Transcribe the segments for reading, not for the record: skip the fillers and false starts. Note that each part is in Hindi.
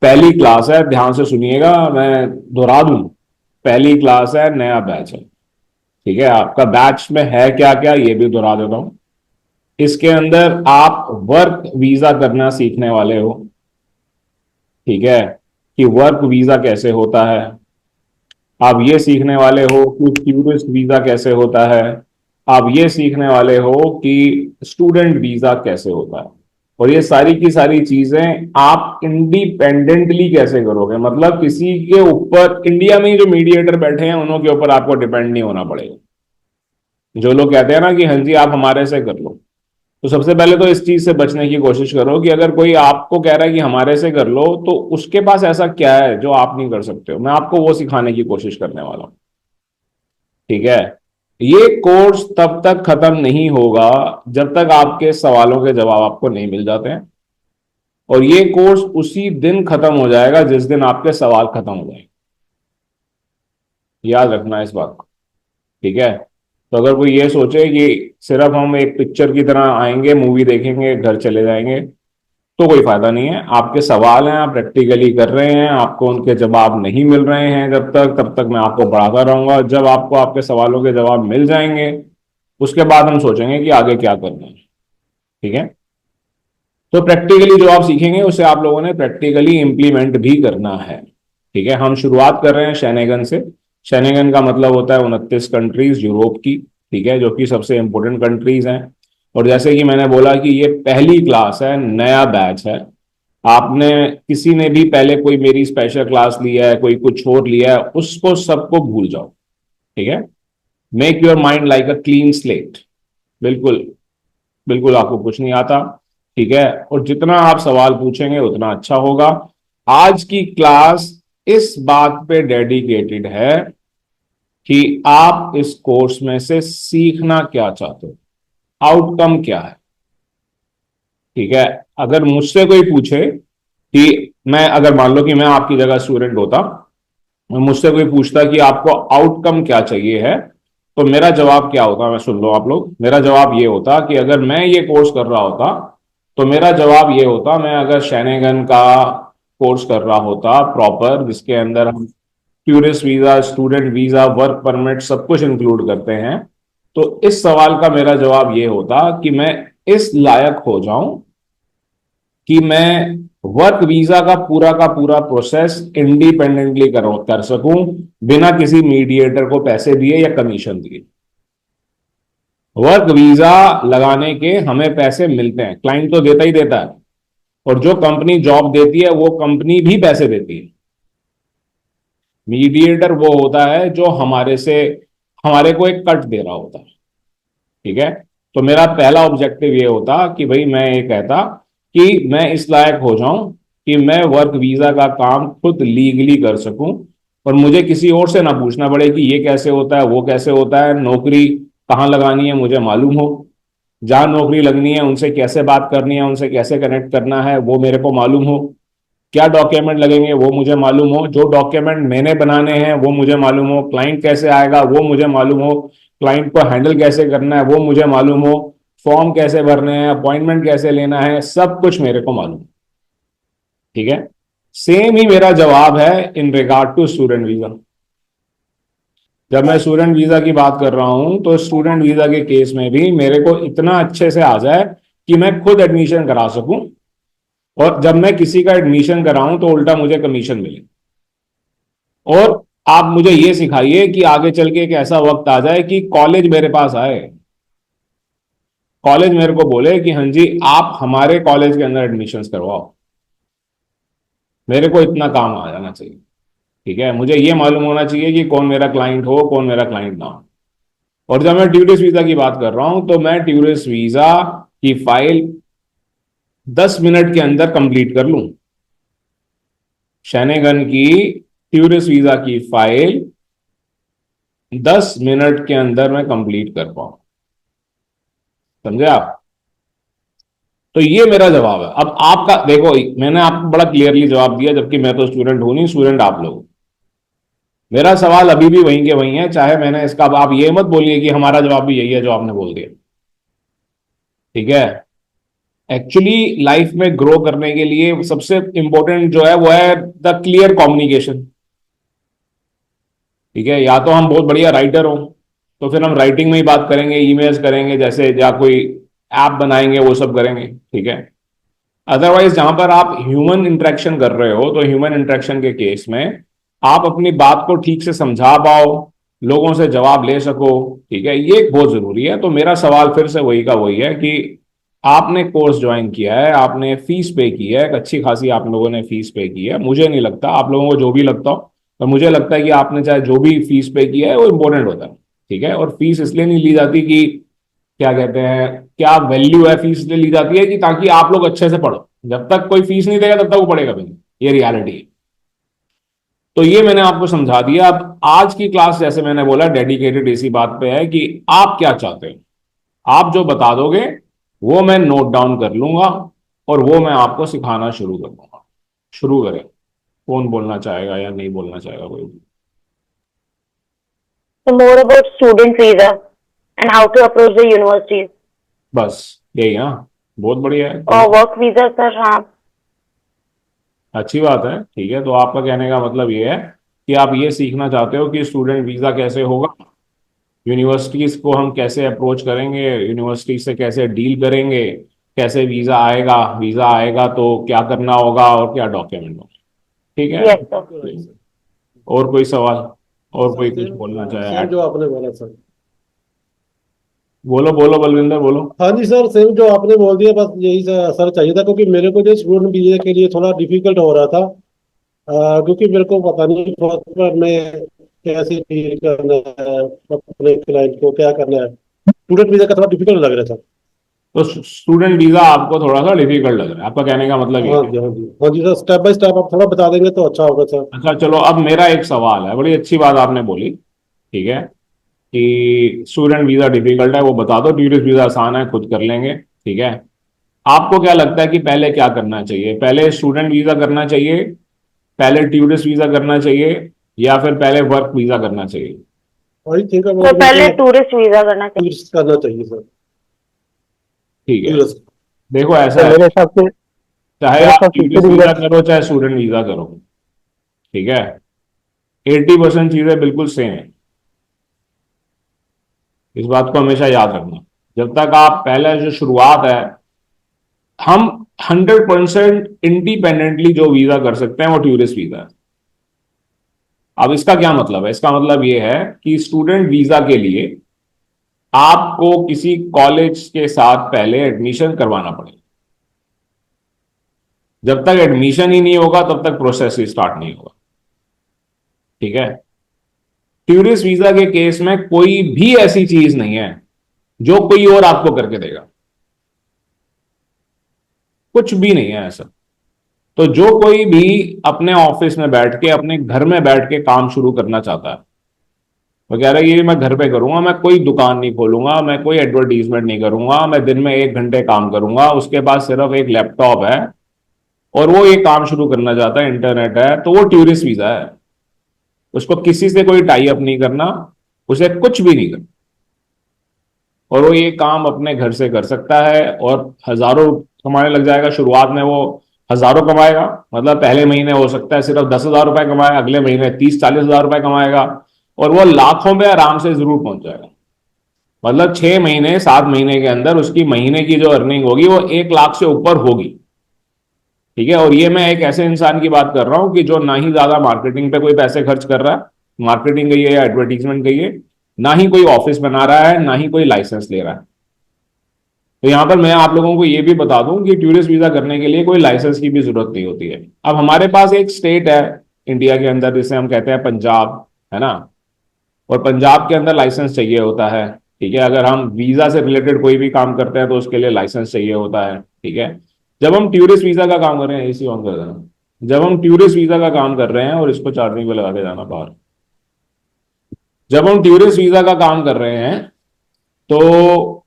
पहली क्लास है, ध्यान से सुनिएगा, मैं दोहरा दूं। पहली क्लास है, नया बैच है। ठीक है, आपका बैच में है क्या क्या ये भी दोहरा देता हूं। इसके अंदर आप वर्क वीजा करना सीखने वाले हो। ठीक है, कि वर्क वीजा कैसे होता है। आप ये सीखने वाले हो कि टूरिस्ट वीजा कैसे होता है। आप ये सीखने वाले हो कि स्टूडेंट वीजा कैसे होता है। और ये सारी की सारी चीजें आप इंडिपेंडेंटली कैसे करोगे, मतलब किसी के ऊपर, इंडिया में ही जो मीडिएटर बैठे हैं उन्हों के ऊपर आपको डिपेंड नहीं होना पड़ेगा। जो लोग कहते हैं ना कि हाँ जी आप हमारे से कर लो, तो सबसे पहले तो इस चीज से बचने की कोशिश करो कि अगर कोई आपको कह रहा है कि हमारे से कर लो, तो उसके पास ऐसा क्या है जो आप नहीं कर सकते हो। मैं आपको वो सिखाने की कोशिश करने वाला हूं। ठीक है, ये कोर्स तब तक खत्म नहीं होगा जब तक आपके सवालों के जवाब आपको नहीं मिल जाते हैं। और ये कोर्स उसी दिन खत्म हो जाएगा जिस दिन आपके सवाल खत्म हो जाएंगे। याद रखना इस बात को। ठीक है, तो अगर कोई ये सोचे कि सिर्फ हम एक पिक्चर की तरह आएंगे, मूवी देखेंगे, घर चले जाएंगे, तो कोई फायदा नहीं है। आपके सवाल हैं, आप प्रैक्टिकली कर रहे हैं, आपको उनके जवाब नहीं मिल रहे हैं जब तक, तब तक मैं आपको पढ़ाता रहूंगा। जब आपको आपके सवालों के जवाब मिल जाएंगे, उसके बाद हम सोचेंगे कि आगे क्या करना है। ठीक है, तो प्रैक्टिकली जो आप सीखेंगे उसे आप लोगों ने प्रैक्टिकली इंप्लीमेंट भी करना है। ठीक है, हम शुरुआत कर रहे हैं शेनेगन से। शेनेगन का मतलब होता है 29 कंट्रीज यूरोप की। ठीक है, जो कि सबसे इंपॉर्टेंट कंट्रीज हैं। और जैसे कि मैंने बोला कि ये पहली क्लास है, नया बैच है। आपने, किसी ने भी पहले कोई मेरी स्पेशल क्लास लिया है, कोई कुछ और लिया है, उसको सबको भूल जाओ। ठीक है, make your mind like a clean slate. बिल्कुल, बिल्कुल आपको कुछ नहीं आता। ठीक है, और जितना आप सवाल पूछेंगे उतना अच्छा होगा। आज की क्लास इस बात पे डेडिकेटेड है कि आप इस कोर्स में से सीखना क्या चाहते हो, आउटकम क्या है। ठीक है, अगर मुझसे कोई पूछे कि मैं, अगर मान लो कि मैं आपकी जगह स्टूडेंट होता, मुझसे कोई पूछता कि आपको आउटकम क्या चाहिए है, तो मेरा जवाब क्या होता, मैं सुन लो आप लोग, मेरा जवाब ये होता कि अगर मैं ये कोर्स कर रहा होता, तो मेरा जवाब ये होता, मैं अगर शैनेगन का कोर्स कर रहा होता प्रॉपर, जिसके अंदर हम tourist visa, student visa, work permit सब कुछ इंक्लूड करते हैं, तो इस सवाल का मेरा जवाब ये होता कि मैं इस लायक हो जाऊं कि मैं वर्क वीजा का पूरा प्रोसेस इंडिपेंडेंटली कर सकूं, बिना किसी मीडिएटर को पैसे दिए या कमीशन दिए। वर्क वीजा लगाने के हमें पैसे मिलते हैं, क्लाइंट तो देता ही देता है, और जो कंपनी जॉब देती है वो कंपनी भी पैसे देती है। मीडिएटर वो होता है जो हमारे से, हमारे को एक कट दे रहा होता है। ठीक है, तो मेरा पहला ऑब्जेक्टिव ये होता कि भाई मैं ये कहता कि मैं इस लायक हो जाऊं कि मैं वर्क वीजा का काम खुद लीगली कर सकूं, और मुझे किसी और से ना पूछना पड़े कि ये कैसे होता है, वो कैसे होता है, नौकरी कहाँ लगानी है मुझे मालूम हो, जहां नौकरी लगनी है उनसे कैसे बात करनी है, उनसे कैसे कनेक्ट करना है वो मेरे को मालूम हो, क्या डॉक्यूमेंट लगेंगे वो मुझे मालूम हो, जो डॉक्यूमेंट मैंने बनाने हैं वो मुझे मालूम हो, क्लाइंट कैसे आएगा वो मुझे मालूम हो, क्लाइंट को हैंडल कैसे करना है वो मुझे मालूम हो, फॉर्म कैसे भरने हैं, अपॉइंटमेंट कैसे लेना है, सब कुछ मेरे को मालूम। ठीक है, सेम ही मेरा जवाब है in regard to student visa. जब मैं स्टूडेंट वीजा की बात कर रहा हूं, तो स्टूडेंट वीजा के केस में भी मेरे को इतना अच्छे से आ जाए कि मैं खुद एडमिशन करा सकूं, और जब मैं किसी का एडमिशन कराऊं तो उल्टा मुझे कमीशन मिले। और आप मुझे ये सिखाइए कि आगे चल के एक ऐसा वक्त आ जाए कि कॉलेज मेरे पास आए, कॉलेज मेरे को बोले कि हाँ जी आप हमारे कॉलेज के अंदर एडमिशन करवाओ। मेरे को इतना काम आ जाना चाहिए। ठीक है, मुझे ये मालूम होना चाहिए कि कौन मेरा क्लाइंट हो, कौन मेरा क्लाइंट ना हो। और जब मैं टूरिस्ट वीजा की बात कर रहा हूं, तो मैं टूरिस्ट वीजा की फाइल 10 मिनट के अंदर कंप्लीट कर लूं। शैनेगन की टूरिस्ट वीजा की फाइल 10 मिनट के अंदर मैं कंप्लीट कर पाऊं। समझे आप? तो ये मेरा जवाब है। अब आपका देखो, मैंने आपको बड़ा क्लियरली जवाब दिया, जबकि मैं तो स्टूडेंट हूं नहीं, स्टूडेंट आप लोग। मेरा सवाल अभी भी वहीं के वहीं है, चाहे मैंने इसका, अब आप ये मत बोलिए कि हमारा जवाब भी यही है जो आपने बोल दिया। ठीक है, एक्चुअली लाइफ में ग्रो करने के लिए सबसे इंपॉर्टेंट जो है वो है द क्लियर कम्युनिकेशन। ठीक है, या तो हम बहुत बढ़िया राइटर हो तो फिर हम राइटिंग में ही बात करेंगे, ईमेल्स करेंगे जैसे, या कोई ऐप बनाएंगे, वो सब करेंगे। ठीक है। अदरवाइज जहां पर आप ह्यूमन इंटरेक्शन कर रहे हो तो ह्यूमन इंटरेक्शन के केस में आप अपनी बात को ठीक से समझा पाओ, लोगों से जवाब ले सको। ठीक है, ये बहुत जरूरी है। तो मेरा सवाल फिर से वही का वही है कि आपने कोर्स ज्वाइन किया है, आपने फीस पे की है, एक अच्छी खासी आप लोगों ने फीस पे की है। मुझे नहीं लगता, आप लोगों को जो भी लगता हो, पर मुझे लगता है कि आपने चाहे जो भी फीस पे किया है वो इंपॉर्टेंट होता है। ठीक है, और फीस इसलिए नहीं ली जाती कि क्या कहते हैं, क्या वैल्यू है, फीस इसलिए ली जाती है कि ताकि आप लोग अच्छे से पढ़ो। जब तक कोई फीस नहीं देगा तब तक वो पढ़ेगा भी नहीं, ये रियलिटी है। तो ये मैंने आपको समझा दिया। अब आज की क्लास जैसे मैंने बोला डेडिकेटेड इसी बात पे है कि आप क्या चाहते हो। आप जो बता दोगे वो मैं नोट डाउन कर लूंगा और वो मैं आपको सिखाना शुरू कर दूंगा। शुरू करें। कौन बोलना चाहेगा या नहीं बोलना चाहेगा कोई भी? So more about student visa and how to approach the universities. बस यही, हाँ, बहुत बढ़िया है, और चलो। वर्क वीजा सर, हाँ। अच्छी बात है। ठीक है, तो आपका कहने का मतलब ये है कि आप ये सीखना चाहते हो कि स्टूडेंट वीज़ा कैसे होगा, यूनिवर्सिटीज़ को हम कैसे अप्रोच करेंगे, यूनिवर्सिटी से कैसे डील करेंगे, कैसे वीज़ा आएगा तो क्या करना होगा और क्या डॉक्यूमेंट होगा। ठीक है। Yes sir. Right sir. और कोई सवाल, और सर कोई कुछ बोलना सेम चाहे सेम ऐड? जो आपने बोला सर। बोलो बोलो बलविंदर, बोलो। हाँ जी सर, सेम जो आपने बोल दिया, बस यही सर चाहिए था, क्योंकि मेरे को जो स्टूडेंट वीजा के लिए थोड़ा डिफिकल्ट हो रहा था। क्योंकि मेरे को पता नहीं फर्स्ट पर में कैसे डील करना है, अपने क्लाइंट को क्या करना है। स्टूडेंट वीजा का थोड़ा डिफिकल्ट लग रहा था। तो स्टूडेंट वीज़ा आपको थोड़ा सा डिफिकल्ट लग रहा है, आपका कहने का मतलब ये हाँ है? जी, हाँ जी, हाँ जी सर, स्टेप बाय स्टेप आप थोड़ा बता देंगे तो अच्छा होगा सर। अच्छा चलो, अब मेरा एक सवाल है, बड़ी अच्छी बात आपने बोली। ठीक है, कि स्टूडेंट वीज़ा डिफिकल्ट है वो बता दो, टूरिस्ट वीज़ा आसान है खुद कर लेंगे। ठीक है, आपको क्या लगता है कि पहले क्या करना चाहिए? पहले स्टूडेंट वीज़ा करना चाहिए, पहले टूरिस्ट वीज़ा करना चाहिए, या फिर पहले वर्क वीज़ा करना चाहिए? आई थिंक तो अबाउट में पहले तो टूरिस्ट वीजा करना चाहिए। टूरिस्ट करना चाहिए सर। ठीक है, टूरिस्ट। देखो ऐसा तो है, मेरे हिसाब से चाहे मेरे आप हिसाब से टूरिस्ट स्टडी वीज़ा वीजा। करो चाहे स्टूडेंट वीज़ा करो। ठीक है, 80% चीज़ें बिल्कुल सेम है। इस बात को हमेशा याद रखना। जब तक आप, पहले जो शुरुआत है, हम 100% इंडिपेंडेंटली जो वीजा कर सकते हैं वो टूरिस्ट वीजा है। अब इसका क्या मतलब है? इसका मतलब ये है कि स्टूडेंट वीजा के लिए आपको किसी कॉलेज के साथ पहले एडमिशन करवाना पड़ेगा। जब तक एडमिशन ही नहीं होगा तब तक प्रोसेस ही स्टार्ट नहीं होगा। ठीक है, टूरिस्ट वीजा के केस में कोई भी ऐसी चीज नहीं है जो कोई और आपको करके देगा, कुछ भी नहीं है ऐसा। तो जो कोई भी अपने ऑफिस में बैठ के, अपने घर में बैठ के काम शुरू करना चाहता है, वो कह रहा है ये मैं घर पे करूंगा, मैं कोई दुकान नहीं खोलूंगा, मैं कोई एडवर्टीजमेंट नहीं करूंगा, मैं दिन में 1 घंटे काम करूंगा, उसके पास सिर्फ एक लैपटॉप है और वो ये काम शुरू करना चाहता है, इंटरनेट है, तो वो टूरिस्ट वीजा है। उसको किसी से कोई टाई अप नहीं करना, उसे कुछ भी नहीं करना, और वो ये काम अपने घर से कर सकता है और हजारों कमाने लग जाएगा। शुरुआत में वो हजारों कमाएगा, मतलब पहले महीने हो सकता है सिर्फ 10,000 रुपए कमाए, अगले महीने 30-40 हजार रुपए कमाएगा, और वो लाखों में आराम से जरूर पहुंच जाएगा। मतलब 6 महीने 7 महीने के अंदर उसकी महीने की जो अर्निंग होगी वो 1 लाख से ऊपर होगी। ठीक है, और ये मैं एक ऐसे इंसान की बात कर रहा हूं कि जो ना ही ज्यादा मार्केटिंग पे कोई पैसे खर्च कर रहा है, मार्केटिंग कहिए या एडवर्टीजमेंट कहिए, ना ही कोई ऑफिस बना रहा है, ना ही कोई लाइसेंस ले रहा है। तो यहां पर मैं आप लोगों को ये भी बता दूं कि टूरिस्ट वीजा करने के लिए कोई लाइसेंस की भी जरूरत नहीं होती है। अब हमारे पास एक स्टेट है इंडिया के अंदर जिसे हम कहते हैं पंजाब, है ना, और पंजाब के अंदर लाइसेंस चाहिए होता है। ठीक है, अगर हम वीजा से रिलेटेड कोई भी काम करते हैं तो उसके लिए लाइसेंस चाहिए होता है। ठीक है, जब हम टूरिस्ट वीजा का काम कर रहे हैं, एसी ऑन कर देना, जब हम टूरिस्ट वीजा का काम कर रहे हैं, और इसको चार्जिंग पे लगा के जाना बाहर, जब हम टूरिस्ट वीजा का काम कर रहे हैं तो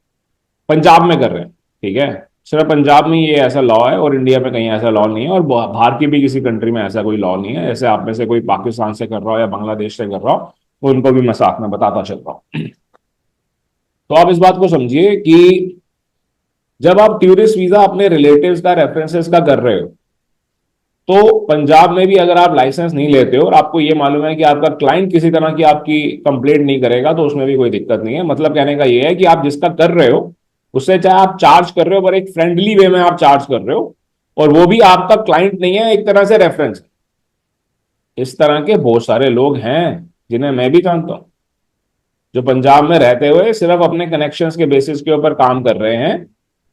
पंजाब में कर रहे हैं। ठीक है, सिर्फ पंजाब में ये ऐसा लॉ है और इंडिया में कहीं ऐसा लॉ नहीं है, और बाहर की भी किसी कंट्री में ऐसा कोई लॉ नहीं है। जैसे आप में से कोई पाकिस्तान से कर रहा हो या बांग्लादेश से कर रहा हो, तो उनको भी मैं साथ में बताता चल रहा हूँ। तो आप इस बात को समझिए कि जब आप टूरिस्ट वीजा अपने रिलेटिव्स का, रेफरेंसेस का कर रहे हो, तो पंजाब में भी अगर आप लाइसेंस नहीं लेते हो और आपको ये मालूम है कि आपका क्लाइंट किसी तरह की आपकी कंप्लेंट नहीं करेगा, तो उसमें भी कोई दिक्कत नहीं है। मतलब कहने का ये है कि आप जिसका कर रहे हो उससे चाहे आप चार्ज कर रहे हो, पर एक फ्रेंडली वे में आप चार्ज कर रहे हो, और वो भी आपका क्लाइंट नहीं है, एक तरह से रेफरेंस। इस तरह के बहुत सारे लोग हैं जिन्हें मैं भी जानता हूं, जो पंजाब में रहते हुए सिर्फ अपने कनेक्शंस के बेसिस के ऊपर काम कर रहे हैं,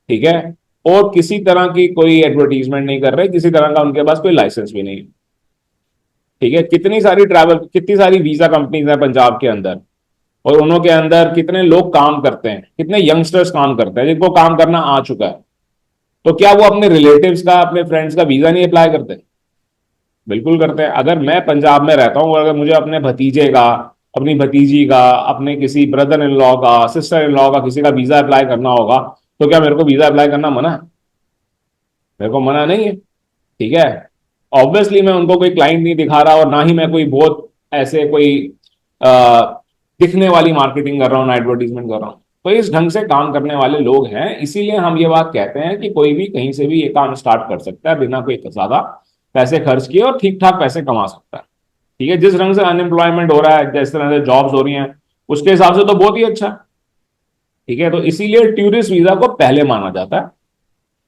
ठीक है, और किसी तरह की कोई एडवर्टीजमेंट नहीं कर रहे, किसी तरह का उनके पास कोई लाइसेंस भी नहीं है। ठीक है, कितनी सारी वीजा कंपनीज हैं पंजाब के अंदर, और उन्हों के अंदर कितने लोग काम करते हैं, कितने यंगस्टर्स काम करते हैं जिनको काम करना आ चुका है। तो क्या वो अपने रिलेटिव्स का, अपने फ्रेंड्स का वीजा नहीं अप्लाई करते? बिल्कुल करते हैं। अगर मैं पंजाब में रहता हूं और अगर मुझे अपने भतीजे का, अपनी भतीजी का, अपने किसी ब्रदर इन लॉ का, सिस्टर इन लॉ का किसी का वीजा अप्लाई करना होगा, तो क्या मेरे को वीजा अप्लाई करना मना है? मेरे को मना नहीं है। ठीक है, ऑब्वियसली मैं उनको कोई क्लाइंट नहीं दिखा रहा, और ना ही मैं कोई बहुत ऐसे कोई आ, दिखने वाली मार्केटिंग कर रहा हूँ, ना एडवर्टीजमेंट कर रहा हूँ। तो इस ढंग से काम करने वाले लोग हैं, इसीलिए हम ये बात कहते हैं कि कोई भी कहीं से भी ये काम स्टार्ट कर सकता है बिना कोई ज्यादा पैसे खर्च किए, और ठीक ठाक पैसे कमा सकता है। ठीक है, जिस ढंग से अनएम्प्लॉयमेंट हो रहा है, जिस तरह से जॉब्स हो रही हैं, उसके हिसाब से तो बहुत ही अच्छा है। ठीक है, तो इसीलिए टूरिस्ट वीजा को पहले माना जाता है।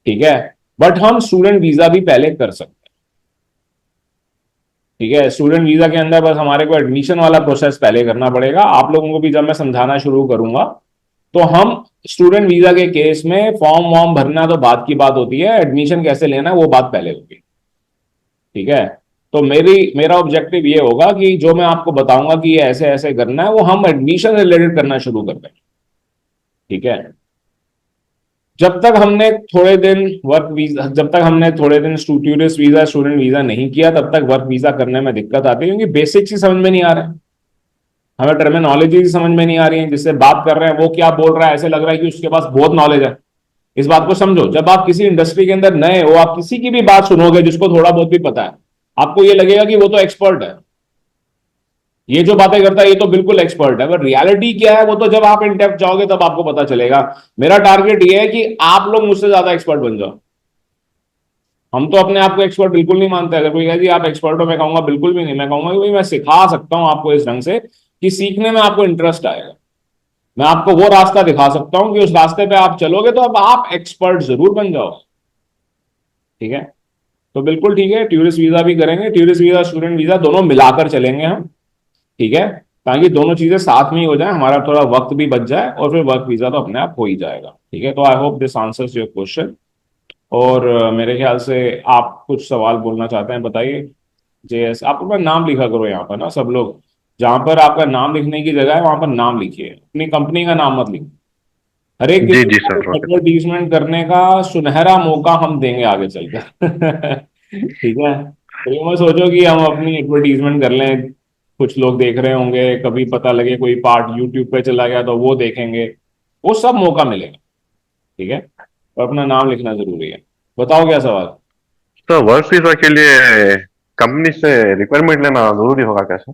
ठीक है, बट हम स्टूडेंट वीजा भी पहले कर सकते हैं। ठीक है, स्टूडेंट वीजा के अंदर बस हमारे को एडमिशन वाला प्रोसेस पहले करना पड़ेगा। आप लोगों को भी जब मैं समझाना शुरू करूंगा, तो हम स्टूडेंट वीजा के केस में फॉर्म वॉर्म भरना तो बात की बात होती है, एडमिशन कैसे लेना है वो बात पहले होगी। ठीक है, तो मेरा ऑब्जेक्टिव ये होगा कि जो मैं आपको बताऊंगा कि ये ऐसे ऐसे करना है, वो हम एडमिशन रिलेटेड करना शुरू कर दें। ठीक है, जब तक हमने थोड़े दिन टूरिस्ट वीजा, स्टूडेंट वीजा नहीं किया, तब तक वर्क वीजा करने में दिक्कत आती है, क्योंकि बेसिक्स ही समझ में नहीं आ रहा है, हमें टर्मिनोलॉजी ही समझ में नहीं आ रही है, जिससे बात कर रहे हैं वो क्या बोल रहा है, ऐसे लग रहा है कि उसके पास बहुत नॉलेज है। इस बात को समझो, जब आप किसी इंडस्ट्री के अंदर नए हो, आप किसी की भी बात सुनोगे जिसको थोड़ा बहुत भी पता है, आपको ये लगेगा कि वो तो एक्सपर्ट है, ये जो बातें करता है ये तो बिल्कुल एक्सपर्ट है, पर रियलिटी क्या है वो तो जब आप इन डेप्थ जाओगे तब आपको पता चलेगा। मेरा टारगेट ये है कि आप लोग मुझसे ज्यादा एक्सपर्ट बन जाओ। हम तो अपने आप को एक्सपर्ट बिल्कुल नहीं मानते। अगर कोई कहे जी आप एक्सपर्ट हो, मैं कहूंगा बिल्कुल भी नहीं। मैं कहूंगा कि भाई मैं सिखा सकता हूं आपको इस ढंग से कि सीखने में आपको इंटरेस्ट आएगा। मैं आपको वो रास्ता दिखा सकता हूं कि उस रास्ते पे आप चलोगे तो अब आप एक्सपर्ट जरूर बन जाओ। ठीक है, तो बिल्कुल ठीक है, टूरिस्ट वीजा भी करेंगे, टूरिस्ट वीजा, स्टूडेंट वीजा दोनों मिलाकर चलेंगे हम। ठीक है, ताकि दोनों चीजें साथ में ही हो जाए, हमारा थोड़ा वक्त भी बच जाए, और फिर वर्क वीजा तो अपने आप हो ही जाएगा। ठीक है, तो I hope this answers your question. और मेरे ख्याल से आप कुछ सवाल बोलना चाहते हैं, बताइए। जेएस, आप अपना नाम लिखा करो यहाँ पर ना, सब लोग जहां पर आपका नाम लिखने की जगह है वहां पर नाम लिखिए, अपनी कंपनी का नाम मत लिखिए। हर एक जी किसी जी को सर, ओके। एडवर्टीजमेंट करने का सुनहरा मौका हम देंगे आगे चलकर। ठीक है, तो ये मत सोचो कि हम अपनी एडवर्टीजमेंट कर लें, कुछ लोग देख रहे होंगे, कभी पता लगे कोई पार्ट यूट्यूब पे चला गया तो वो देखेंगे, वो सब मौका मिलेगा। ठीक है, तो अपना नाम लिखना जरूरी है। बताओ क्या सवाल। तो वर्क वीजा के लिए कंपनी से रिक्वायरमेंट लेना जरूरी होगा क्या सर?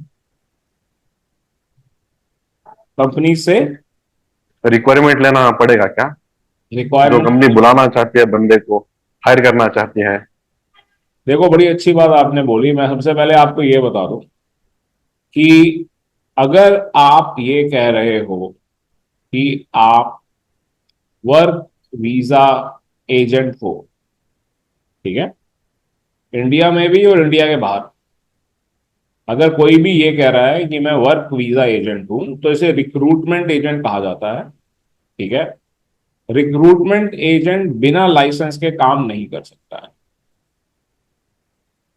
कंपनी से रिक्वायरमेंट लेना पड़ेगा क्या? जो कंपनी रिक्वायरमेंट? बुलाना चाहती है बंदे को, हायर करना चाहती है। देखो, बड़ी अच्छी बात आपने बोली। मैं सबसे पहले आपको ये बता दूं कि अगर आप ये कह रहे हो कि आप वर्क वीजा एजेंट हो, ठीक है, इंडिया में भी और इंडिया के बाहर, अगर कोई भी ये कह रहा है कि मैं वर्क वीजा एजेंट हूं, तो इसे रिक्रूटमेंट एजेंट कहा जाता है। ठीक है, रिक्रूटमेंट एजेंट बिना लाइसेंस के काम नहीं कर सकता है।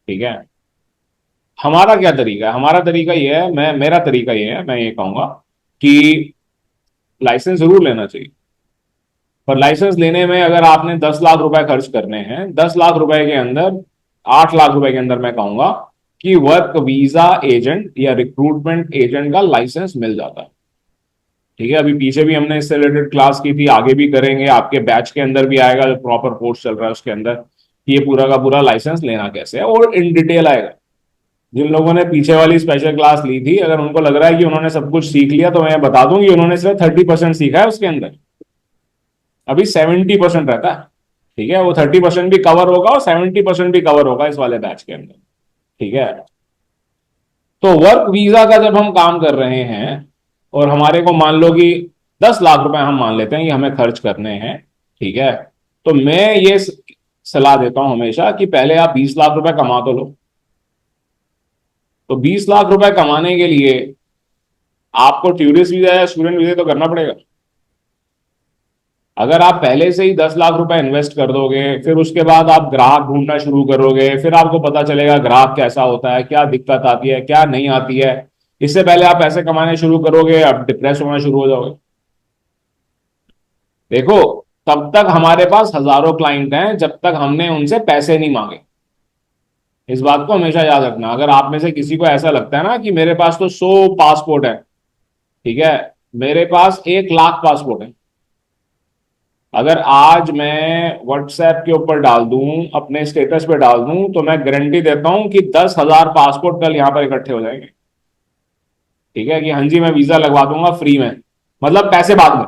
ठीक है, हमारा क्या तरीका है? हमारा तरीका ये है, मेरा तरीका ये है, मैं ये कहूंगा कि लाइसेंस जरूर लेना चाहिए, पर लाइसेंस लेने में अगर आपने 10 लाख रुपए खर्च करने हैं, 10 लाख रुपए के अंदर, 8 लाख रुपए के अंदर, मैं कहूंगा कि वर्क वीजा एजेंट या रिक्रूटमेंट एजेंट का लाइसेंस मिल जाता है। ठीक है, अभी पीछे भी हमने इससे रिलेटेड क्लास की थी, आगे भी करेंगे, आपके बैच के अंदर भी आएगा, जो प्रॉपर कोर्स चल रहा है उसके अंदर, कि ये पूरा का पूरा लाइसेंस लेना कैसे है, और इन डिटेल आएगा। जिन लोगों ने पीछे वाली स्पेशल क्लास ली थी, अगर उनको लग रहा है कि उन्होंने सब कुछ सीख लिया, तो मैं बता दूं कि उन्होंने सिर्फ 30% सीखा है उसके अंदर। अभी 70% रहता है। ठीक है, वो 30% भी कवर होगा और 70% भी कवर होगा इस वाले बैच के अंदर। ठीक है, तो वर्क वीजा का जब हम काम कर रहे हैं और हमारे को मान लो कि 10 लाख रुपए हम मान लेते हैं कि हमें खर्च करने हैं। ठीक है, तो मैं ये सलाह देता हूं हमेशा कि पहले आप 20 लाख रुपए कमा तो लो। तो 20 लाख रुपए कमाने के लिए आपको टूरिस्ट वीजा या स्टूडेंट वीजा तो करना पड़ेगा। अगर आप पहले से ही 10 लाख रुपए इन्वेस्ट कर दोगे, फिर उसके बाद आप ग्राहक ढूंढना शुरू करोगे, फिर आपको पता चलेगा ग्राहक कैसा होता है, क्या दिक्कत आती है, क्या नहीं आती है। इससे पहले आप पैसे कमाने शुरू करोगे, आप डिप्रेस होना शुरू हो जाओगे। देखो, तब तक हमारे पास हजारों क्लाइंट हैं जब तक हमने उनसे पैसे नहीं मांगे। इस बात को हमेशा याद रखना। अगर आप में से किसी को ऐसा लगता है ना कि मेरे पास तो 100 पासपोर्ट है, ठीक है, मेरे पास 1 लाख पासपोर्ट है, अगर आज मैं व्हाट्सएप के ऊपर डाल दूं, अपने स्टेटस पे डाल दूं, तो मैं गारंटी देता हूं कि 10,000 पासपोर्ट कल यहां पर इकट्ठे हो जाएंगे। ठीक है, कि हाँ जी मैं वीजा लगवा दूंगा फ्री में, मतलब पैसे बाद में।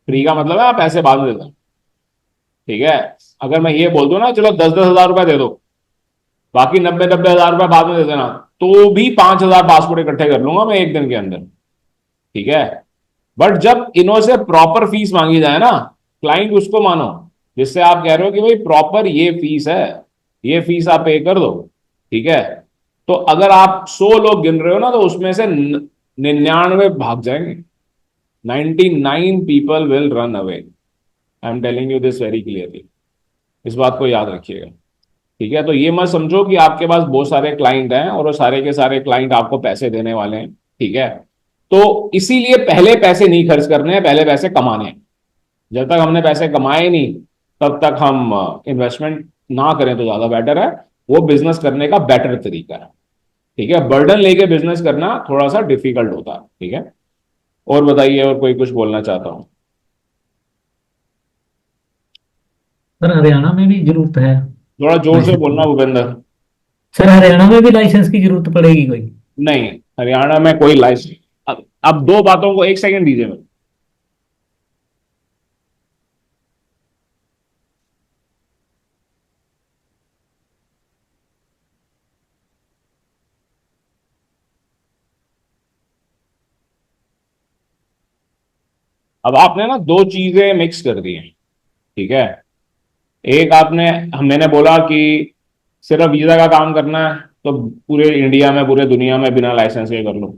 फ्री का मतलब है आप पैसे बाद में देता। ठीक है, अगर मैं ये बोल दूं ना चलो 10-10 हजार रुपए दे दो, बाकी 90-90 हजार रुपए बाद में दे देना, तो भी 5,000 पासपोर्ट इकट्ठे कर लूंगा मैं एक दिन के अंदर। ठीक है, बट जब इन्हों से प्रॉपर फीस मांगी जाए ना, क्लाइंट उसको मानो जिससे आप कह रहे हो कि भाई प्रॉपर ये फीस है, ये फीस आप पे कर दो। ठीक है, तो अगर आप 100 लोग गिन रहे हो ना, तो उसमें से 99 भाग जाएंगे। 99 people will run away. I am telling you this very clearly. इस बात को याद रखिएगा। ठीक है, तो ये मत समझो कि आपके पास बहुत सारे क्लाइंट हैं और वो सारे के सारे क्लाइंट आपको पैसे देने वाले हैं। ठीक है, तो इसीलिए पहले पैसे नहीं खर्च करने हैं, पहले पैसे कमाने हैं। जब तक हमने पैसे कमाए नहीं, तब तक हम इन्वेस्टमेंट ना करें तो ज्यादा बेटर है। वो बिजनेस करने का बेटर तरीका है। ठीक है, बर्डन लेके बिजनेस करना थोड़ा सा डिफिकल्ट होता है। ठीक है, और बताइए, और कोई कुछ बोलना चाहता हूँ? सर हरियाणा में भी जरूरत है थोड़ा जोर से लाइसेंस बोलना की? भूपेंद्र। सर हरियाणा में भी लाइसेंस की जरूरत पड़ेगी कोई? नहीं, हरियाणा में कोई लाइसेंस। अब दो बातों को एक सेकंड दीजिए मेरे। अब आपने ना दो चीजें मिक्स कर दी हैं। ठीक है, एक आपने, मैंने बोला कि सिर्फ वीजा का काम करना है तो पूरे इंडिया में, पूरे दुनिया में बिना लाइसेंस के कर लो।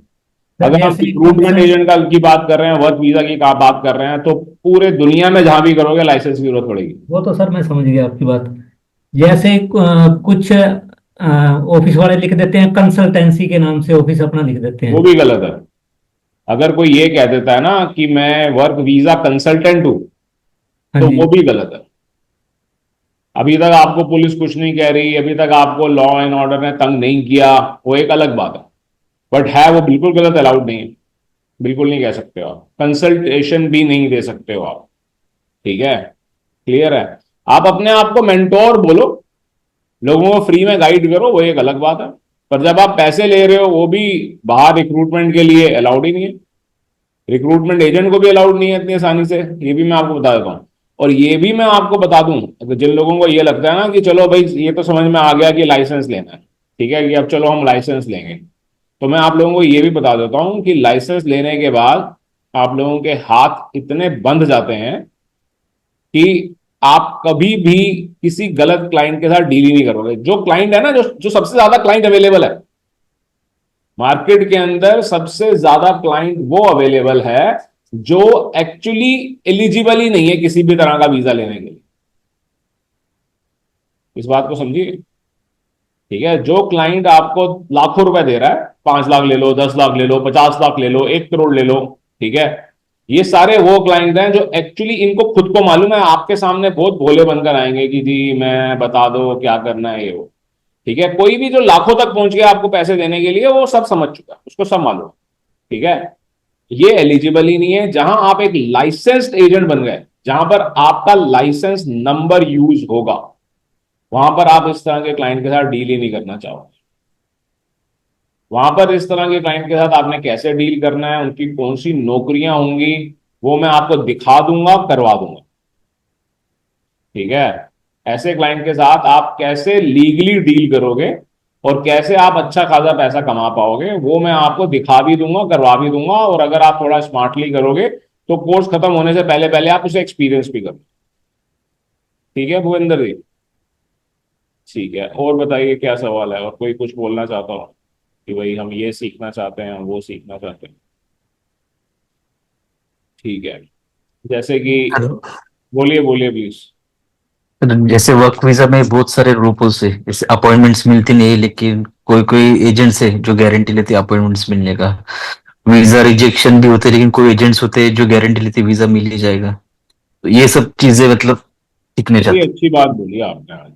सर अगर हम जैसे रिक्रूटमेंट कंसल्ट एजेंट का की बात कर रहे हैं, वर्क वीजा की बात कर रहे हैं, तो पूरे दुनिया में जहां भी करोगे लाइसेंस की जरूरत पड़ेगी। वो तो सर मैं समझ गया आपकी बात। जैसे कुछ ऑफिस वाले लिख देते हैं कंसल्टेंसी के नाम से ऑफिस अपना लिख देते हैं। वो भी गलत है। अगर कोई ये कह देता है ना कि मैं वर्क वीजा कंसल्टेंट हूं, हाँ तो जी। वो भी गलत है। अभी तक आपको पुलिस कुछ नहीं कह रही, अभी तक आपको लॉ एंड ऑर्डर ने तंग नहीं किया, वो एक अलग बात है। बट है वो बिल्कुल गलत, अलाउड नहीं है। बिल्कुल नहीं कह सकते हो आप, कंसल्टेशन भी नहीं दे सकते हो आप। ठीक है, क्लियर है। आप अपने आप को मेंटोर बोलो, लोगों को फ्री में गाइड करो, वो एक अलग बात है। पर जब आप पैसे ले रहे हो, वो भी बाहर रिक्रूटमेंट के लिए अलाउड ही नहीं है। रिक्रूटमेंट एजेंट को भी अलाउड नहीं है इतनी आसानी से, ये भी मैं आपको बता देता हूँ। और ये भी मैं आपको बता दूं, अगर जिन लोगों को ये लगता है ना कि चलो भाई ये तो समझ में आ गया कि लाइसेंस लेना है, ठीक है, कि अब चलो हम लाइसेंस लेंगे, तो मैं आप लोगों को ये भी बता देता हूं कि लाइसेंस लेने के बाद आप लोगों के हाथ इतने बंध जाते हैं कि आप कभी भी किसी गलत क्लाइंट के साथ डील ही नहीं करोगे। जो क्लाइंट है ना, जो जो सबसे ज्यादा क्लाइंट अवेलेबल है मार्केट के अंदर, सबसे ज्यादा क्लाइंट वो अवेलेबल है जो एक्चुअली एलिजिबल ही नहीं है किसी भी तरह का वीजा लेने के लिए। इस बात को समझिए। ठीक है, जो क्लाइंट आपको लाखों रुपए दे रहा है, 5 लाख ले लो, 10 लाख ले लो, 50 लाख ले लो, 1 करोड़ ले लो, ठीक है, ये सारे वो क्लाइंट हैं जो एक्चुअली इनको खुद को मालूम है, आपके सामने बहुत भोले बनकर आएंगे कि जी मैं बता दो क्या करना है ये वो। ठीक है, कोई भी जो लाखों तक पहुंच गया आपको पैसे देने के लिए, वो सब समझ चुका है, उसको सब मालूम है। ठीक है, ये एलिजिबल ही नहीं है। जहां आप एक लाइसेंस्ड एजेंट बन गए, जहां पर आपका लाइसेंस नंबर यूज होगा, वहां पर आप इस तरह के क्लाइंट के साथ डील ही नहीं करना चाहोगे। वहां पर इस तरह के क्लाइंट के साथ आपने कैसे डील करना है, उनकी कौन सी नौकरियां होंगी, वो मैं आपको दिखा दूंगा, करवा दूंगा। ठीक है, ऐसे क्लाइंट के साथ आप कैसे लीगली डील करोगे और कैसे आप अच्छा खासा पैसा कमा पाओगे, वो मैं आपको दिखा भी दूंगा, करवा भी दूंगा। और अगर आप थोड़ा स्मार्टली करोगे तो कोर्स खत्म होने से पहले पहले आप उसे एक्सपीरियंस भी करो। ठीक है भूपेंद्र जी? ठीक है, और बताइए क्या सवाल है, और कोई कुछ बोलना चाहता हो कि भाई हम ये सीखना चाहते हैं, हम वो सीखना चाहते हैं? ठीक है, जैसे कि हेलो। बोलिए बोलिए प्लीज। जैसे वर्क वीजा में बहुत सारे लूपहोल्स है, जैसे अपॉइंटमेंट्स मिलती नहीं, लेकिन कोई कोई एजेंट्स है जो गारंटी लेते हैं अपॉइंटमेंट्स मिलने का। वीजा रिजेक्शन भी होते हैं, लेकिन कोई एजेंट्स होते हैं जो गारंटी लेते हैं वीजा मिल ही जाएगा। तो ये सब चीजें मतलब सीखने बड़ी चाहते अच्छी बात बोली आपने आज।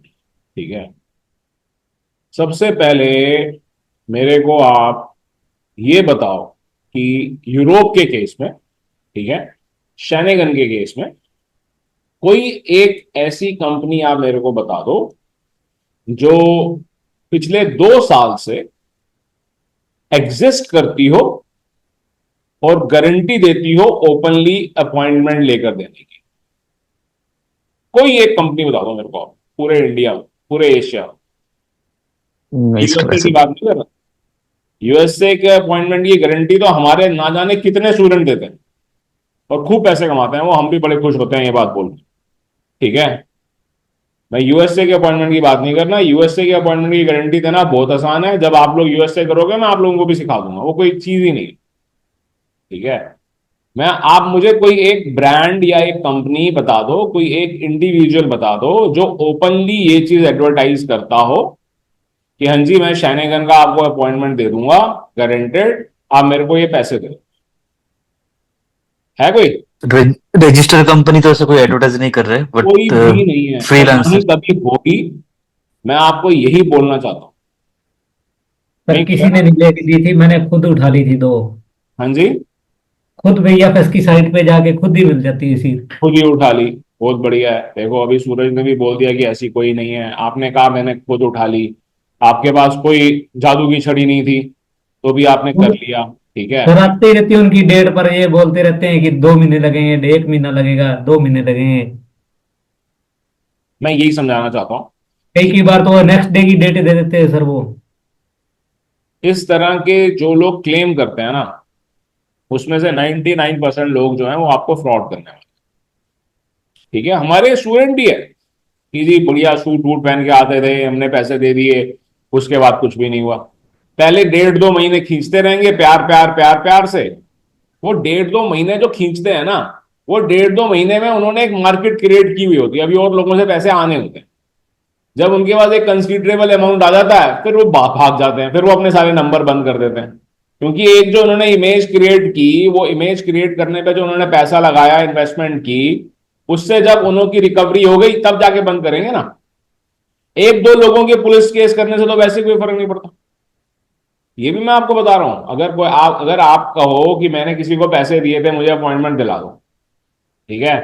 ठीक है, सबसे पहले मेरे को आप ये बताओ कि यूरोप के केस में, ठीक है, शैनेगन के केस में कोई एक ऐसी कंपनी आप मेरे को बता दो जो पिछले 2 साल से एग्जिस्ट करती हो और गारंटी देती हो ओपनली अपॉइंटमेंट लेकर देने की। कोई एक कंपनी बता दो मेरे को आप, पूरे इंडिया में, पूरे एशिया में। हैं। इसके यूएसए वैसे की बात नहीं कर रहा, यूएसए के अपॉइंटमेंट की गारंटी तो हमारे ना जाने कितने स्टूडेंट देते हैं और खूब पैसे कमाते हैं वो, हम भी बड़े खुश होते हैं ये बात बोल के। ठीक है, मैं यूएसए के अपॉइंटमेंट की बात नहीं करना। यूएसए के अपॉइंटमेंट की गारंटी देना बहुत आसान है, जब आप लोग यूएसए करोगे मैं आप लोगों को भी सिखा दूंगा, वो कोई चीज ही नहीं है। ठीक है, मैं आप मुझे कोई एक ब्रांड या एक कंपनी बता दो, कोई एक इंडिविजुअल बता दो जो ओपनली ये चीज एडवर्टाइज करता हो कि हाँ जी मैं शैनेगन का आपको अपॉइंटमेंट दे दूंगा गारंटेड, आप मेरे को ये पैसे दे। है कोई? रजिस्टर कंपनी तो ऐसे कोई एडवर्टाइज नहीं कर रहे, कोई बट भी नहीं है और ना ही फ्रीलांसर। कभी होगी। मैं आपको यही बोलना चाहता हूँ। पर नहीं किसी किया ने ना? नहीं लेके दी थी, मैंने खुद उठा ली थी दो। हाँ जी, खुद VFS की साइट पे जाके खुद ही मिल जाती है सीट। खुद ही उठा ली, बहुत बढ़िया है। देखो अभी सूरज ने भी बोल दिया कि ऐसी कोई नहीं है, आपने कहा मैंने खुद उठा ली। आपके पास कोई जादू की छड़ी नहीं थी तो भी आपने कर लिया। ठीक है, और आते ही रहती है उनकी डेट पर, ये बोलते रहते हैं कि 2 महीने लगेंगे, 1 महीना लगेगा, 2 महीने लगेंगे। मैं यही समझाना चाहता हूँ कई कि कई बार तो नेक्स्ट डे की डेट दे देते हैं सर वो। इस तरह के जो लोग क्लेम करते हैं ना, उसमें से 99% लोग जो हैं वो आपको फ्रॉड करने वाले। ठीक है, हमारे स्टूडेंट भी है कि जी बढ़िया सूट वूट पहन के आते थे, हमने पैसे दे दिए, उसके बाद कुछ भी नहीं हुआ। पहले 1.5-2 महीने खींचते रहेंगे प्यार प्यार प्यार प्यार से। वो 1.5-2 महीने जो खींचते हैं ना, वो 1.5-2 महीने में उन्होंने एक मार्केट क्रिएट की हुई होती है, अभी और लोगों से पैसे आने होते हैं। जब उनके पास एक कंसिडरेबल अमाउंट आ जाता है फिर वो भाग जाते हैं, फिर वो अपने सारे नंबर बंद कर देते हैं। क्योंकि एक जो उन्होंने इमेज क्रिएट की, वो इमेज क्रिएट करने पे जो उन्होंने पैसा लगाया, इन्वेस्टमेंट की, उससे जब उन्होंने रिकवरी हो गई तब जाके बंद करेंगे ना। एक दो लोगों के पुलिस केस करने से तो वैसे कोई फर्क नहीं पड़ता। ये भी मैं आपको बता रहा हूं, अगर आप कहो कि मैंने किसी को पैसे दिए थे मुझे अपॉइंटमेंट दिला दो, ठीक है,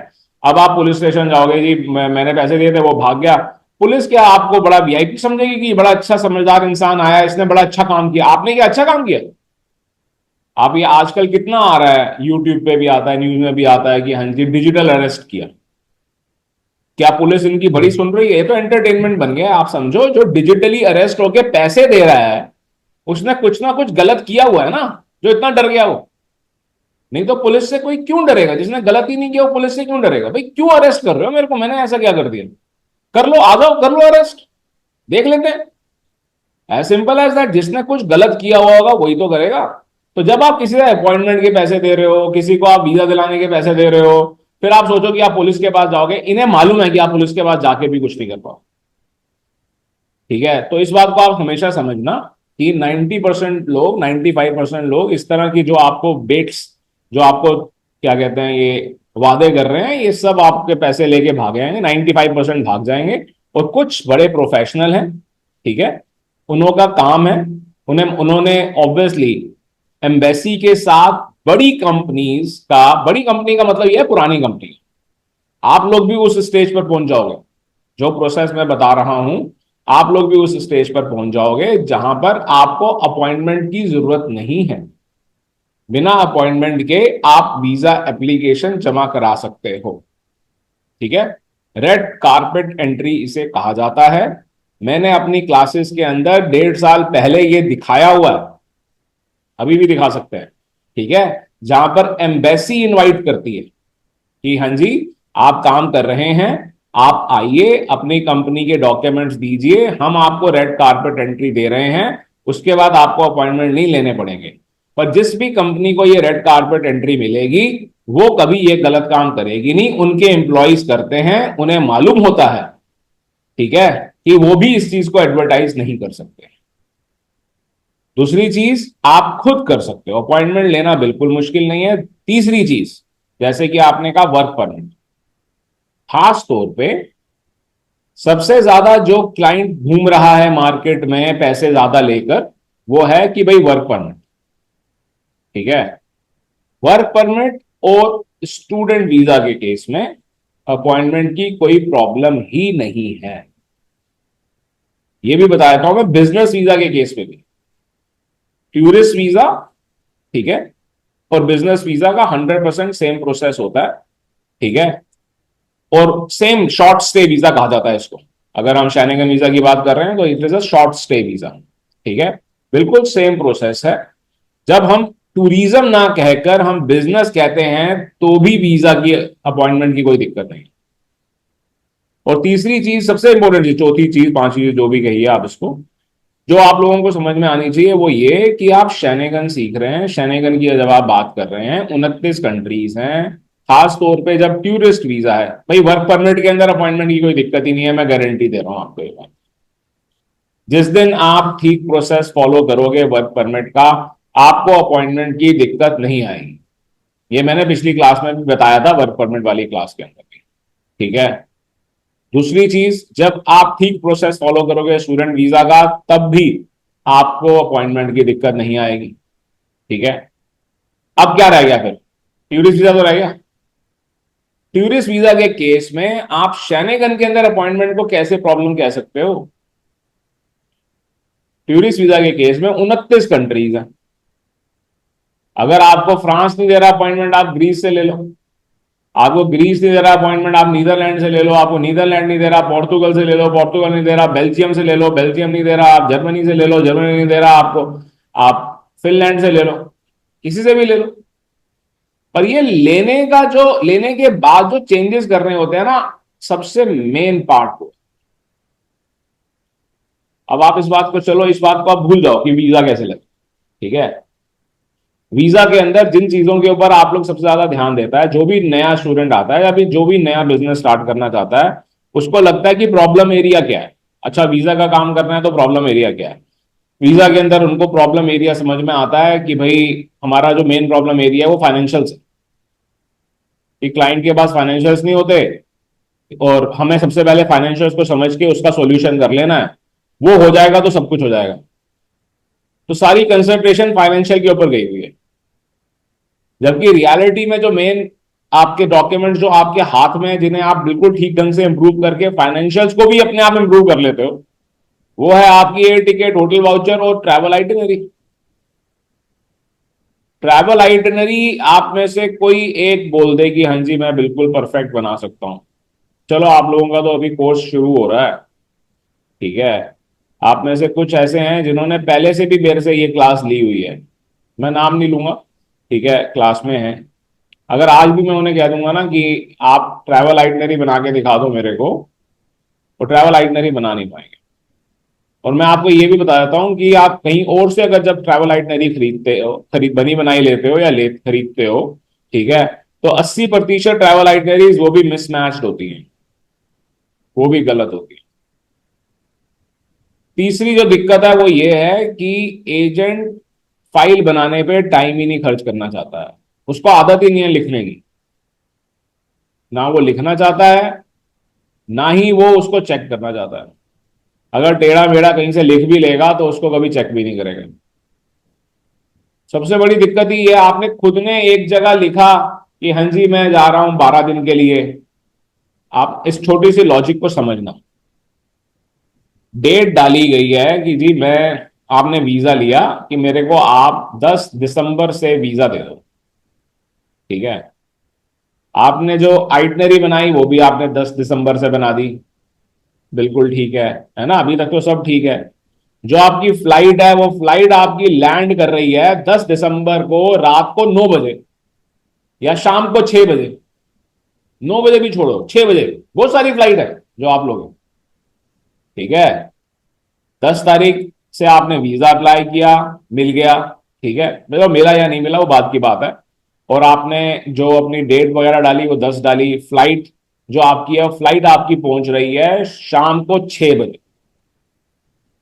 अब आप पुलिस स्टेशन जाओगे, जी मैंने पैसे दिए थे वो भाग गया, पुलिस क्या आपको बड़ा वीआईपी समझेगी कि बड़ा अच्छा समझदार इंसान आया, इसने बड़ा अच्छा काम किया? आपने क्या अच्छा काम किया? आप ये आजकल कितना आ रहा है, यूट्यूब पे भी आता है, न्यूज में भी आता है कि हाँ जी डिजिटल अरेस्ट किया। क्या पुलिस इनकी बड़ी सुन रही है? ये तो एंटरटेनमेंट बन गया है। आप समझो जो डिजिटली अरेस्ट होके पैसे दे रहा है उसने कुछ ना कुछ गलत किया हुआ है ना, जो इतना डर गया वो। नहीं तो पुलिस से कोई क्यों डरेगा? जिसने गलत ही नहीं किया वो पुलिस से क्यों डरेगा? भाई क्यों अरेस्ट कर रहे हो मेरे को, मैंने ऐसा क्या कर दिया? कर लो, आ जाओ कर लो अरेस्ट, देख लेते हैं। As simple as that. जिसने कुछ गलत किया हुआ होगा वही तो करेगा। तो जब आप किसी से अपॉइंटमेंट के पैसे दे रहे हो, किसी को आप वीजा दिलाने के पैसे दे रहे हो, फिर आप सोचो कि आप पुलिस के पास जाओगे, इन्हें मालूम है कि आप पुलिस के पास जाके भी कुछ नहीं कर पाओ। ठीक है, तो इस बात को आप हमेशा समझना कि 90% लोग, 95% लोग इस तरह की जो आपको बेट्स, जो आपको क्या कहते हैं, ये वादे कर रहे हैं, ये सब आपके पैसे लेके भाग जाएंगे, 95% भाग जाएंगे। और कुछ बड़े प्रोफेशनल हैं, ठीक है, उन्हों का काम है, उन्होंने ऑब्वियसली एम्बेसी के साथ बड़ी कंपनीज का, बड़ी कंपनी का मतलब यह है पुरानी कंपनी, आप लोग भी उस स्टेज पर पहुंच जाओगे जो प्रोसेस मैं बता रहा हूं, आप लोग भी उस स्टेज पर पहुंच जाओगे जहां पर आपको अपॉइंटमेंट की जरूरत नहीं है। बिना अपॉइंटमेंट के आप वीजा एप्लीकेशन जमा करा सकते हो। ठीक है, रेड कारपेट एंट्री इसे कहा जाता है। मैंने अपनी क्लासेस के अंदर 1.5 साल पहले ये दिखाया हुआ है, अभी भी दिखा सकते हैं, ठीक है, जहां पर एम्बेसी इनवाइट करती है कि हाँ जी आप काम कर रहे हैं, आप आइए अपनी कंपनी के डॉक्यूमेंट्स दीजिए, हम आपको रेड कारपेट एंट्री दे रहे हैं, उसके बाद आपको अपॉइंटमेंट नहीं लेने पड़ेंगे। पर जिस भी कंपनी को ये रेड कारपेट एंट्री मिलेगी वो कभी ये गलत काम करेगी नहीं, उनके एम्प्लॉयज करते हैं, उन्हें मालूम होता है, ठीक है, कि वो भी इस चीज को एडवर्टाइज नहीं कर सकते। दूसरी चीज आप खुद कर सकते हो, अपॉइंटमेंट लेना बिल्कुल मुश्किल नहीं है। तीसरी चीज, जैसे कि आपने कहा वर्क परमिट, खास तौर पे सबसे ज्यादा जो क्लाइंट घूम रहा है मार्केट में पैसे ज्यादा लेकर, वो है कि भाई वर्क परमिट, ठीक है। वर्क परमिट और स्टूडेंट वीजा के केस में अपॉइंटमेंट की कोई प्रॉब्लम ही नहीं है। यह भी बता देता हूं मैं, बिजनेस वीजा के केस में भी टूरिस्ट वीजा, ठीक है, और बिजनेस वीजा का 100% सेम प्रोसेस होता है, ठीक है, और सेम शॉर्ट स्टे वीजा कहा जाता है इसको। अगर हम शैंगन वीजा की बात कर रहे हैं तो it is a short stay visa, ठीक है, बिल्कुल सेम प्रोसेस है। जब हम टूरिज्म ना कहकर हम बिजनेस कहते हैं तो भी वीजा की अपॉइंटमेंट की कोई दिक्कत नहीं। और तीसरी चीज सबसे इंपॉर्टेंट चीज, चौथी चीज, पांचवी चीज, जो भी कहिए आप इसको, जो आप लोगों को समझ में आनी चाहिए वो ये कि आप शैंगन सीख रहे हैं, शैंगन की जब आप बात कर रहे हैं 29 कंट्रीज हैं, खास तौर पे जब टूरिस्ट वीजा है, भाई वर्क परमिट के अंदर अपॉइंटमेंट की कोई दिक्कत ही नहीं है, मैं गारंटी दे रहा हूं आपको ये बात। जिस दिन आप ठीक प्रोसेस फॉलो करोगे वर्क परमिट का, आपको अपॉइंटमेंट की दिक्कत नहीं आएगी। ये मैंने पिछली क्लास में भी बताया था, वर्क परमिट वाली क्लास के अंदर भी, ठीक है। दूसरी चीज, जब आप ठीक प्रोसेस फॉलो करोगे स्टूडेंट वीजा का, तब भी आपको अपॉइंटमेंट की दिक्कत नहीं आएगी, ठीक है। अब क्या रह गया फिर, टूरिस्ट वीजा तो रह गया। टूरिस्ट वीजा के केस में आप शैंगन के अंदर अपॉइंटमेंट को कैसे प्रॉब्लम कह सकते हो? टूरिस्ट वीजा के केस में 29 कंट्रीज हैं। अगर आपको फ्रांस नहीं दे रहा अपॉइंटमेंट, आप ग्रीस से ले लो। आपको ग्रीस नहीं दे रहा अपॉइंटमेंट, आप नीदरलैंड से ले लो। आपको नीदरलैंड नहीं दे रहा, पोर्तुगल से ले लो। पोर्तुगल नहीं दे रहा, बेल्जियम से ले लो। बेल्जियम नहीं दे रहा, आप जर्मनी से ले लो। जर्मनी नहीं दे रहा आपको, आप फिनलैंड से ले लो, किसी से भी ले लो। पर ये लेने के बाद जो चेंजेस करने होते हैं ना, सबसे मेन पार्ट को, अब आप इस बात को, चलो इस बात को आप भूल जाओ कि वीजा कैसे लगे, ठीक है। वीजा के अंदर जिन चीजों के ऊपर आप लोग सबसे ज्यादा ध्यान देता है, जो भी नया स्टूडेंट आता है या फिर जो भी नया बिजनेस स्टार्ट करना चाहता है, उसको लगता है कि प्रॉब्लम एरिया क्या है। अच्छा, वीजा का काम करना है तो प्रॉब्लम एरिया क्या है। वीजा के अंदर उनको प्रॉब्लम एरिया समझ में आता है कि भाई हमारा जो मेन प्रॉब्लम एरिया है वो फाइनेंशियल्स है, कि क्लाइंट के पास फाइनेंशियल्स नहीं होते और हमें सबसे पहले फाइनेंशियल्स को समझ के उसका सॉल्यूशन कर लेना है। वो हो जाएगा तो सब कुछ हो जाएगा। तो सारी कंसंट्रेशन फाइनेंशियल के ऊपर गई हुई है, जबकि रियलिटी में जो मेन आपके डॉक्यूमेंट्स जो आपके हाथ में, जिन्हें आप बिल्कुल ठीक ढंग से इंप्रूव करके फाइनेंशियल्स को भी अपने आप इंप्रूव कर लेते हो, वो है आपकी एयर टिकट, होटल वाउचर और ट्रैवल आइटिनरी। ट्रैवल आइटिनरी आप में से कोई एक बोल दे कि हाँ जी मैं बिल्कुल परफेक्ट बना सकता हूं। चलो आप लोगों का तो अभी कोर्स शुरू हो रहा है, ठीक है। आप में से कुछ ऐसे हैं जिन्होंने पहले से भी मेरे से ये क्लास ली हुई है, मैं नाम नहीं लूंगा, ठीक है, क्लास में है। अगर आज भी मैं उन्हें कह दूंगा ना कि आप ट्रैवल आइटनरी बना के दिखा दो मेरे को, वो ट्रैवल आइटनरी बना नहीं पाएंगे। और मैं आपको ये भी बता देता हूं कि आप कहीं और से अगर जब ट्रैवल आइटनरी खरीदते हो, बनी बनाई लेते हो या खरीदते हो, ठीक है, तो 80% ट्रैवल आइटनरीज वो भी मिसमैच्ड होती हैं, वो भी गलत होती है। तीसरी जो दिक्कत है वो ये है कि एजेंट फाइल बनाने पे टाइम ही नहीं खर्च करना चाहता है, उसको आदत ही नहीं है लिखने की। ना वो लिखना चाहता है, ना ही वो उसको चेक करना चाहता है। अगर टेढ़ा मेढ़ा कहीं से लिख भी लेगा तो उसको कभी चेक भी नहीं करेगा। सबसे बड़ी दिक्कत ही है, आपने खुद ने एक जगह लिखा कि हाँ जी मैं जा रहा हूं 12 दिन के लिए। आप इस छोटी सी लॉजिक को समझना, डेट डाली गई है कि जी आपने वीजा लिया कि मेरे को आप 10 दिसंबर से वीजा दे दो, ठीक है। आपने जो आइटनरी बनाई वो भी आपने 10 दिसंबर से बना दी, बिल्कुल ठीक है ना, अभी तक तो सब ठीक है। जो आपकी फ्लाइट है वो फ्लाइट आपकी लैंड कर रही है 10 दिसंबर को रात को 9 बजे या शाम को 6 बजे, 9 बजे भी छोड़ो, 6 बजे, बहुत सारी फ्लाइट है जो आप लोग, ठीक है। 10 तारीख से आपने वीजा अप्लाई किया, मिल गया, ठीक है, मतलब मिला या नहीं मिला वो बात की बात है। और आपने जो अपनी डेट वगैरह डाली वो 10 डाली, फ्लाइट जो आपकी है फ्लाइट आपकी पहुंच रही है शाम को 6 बजे।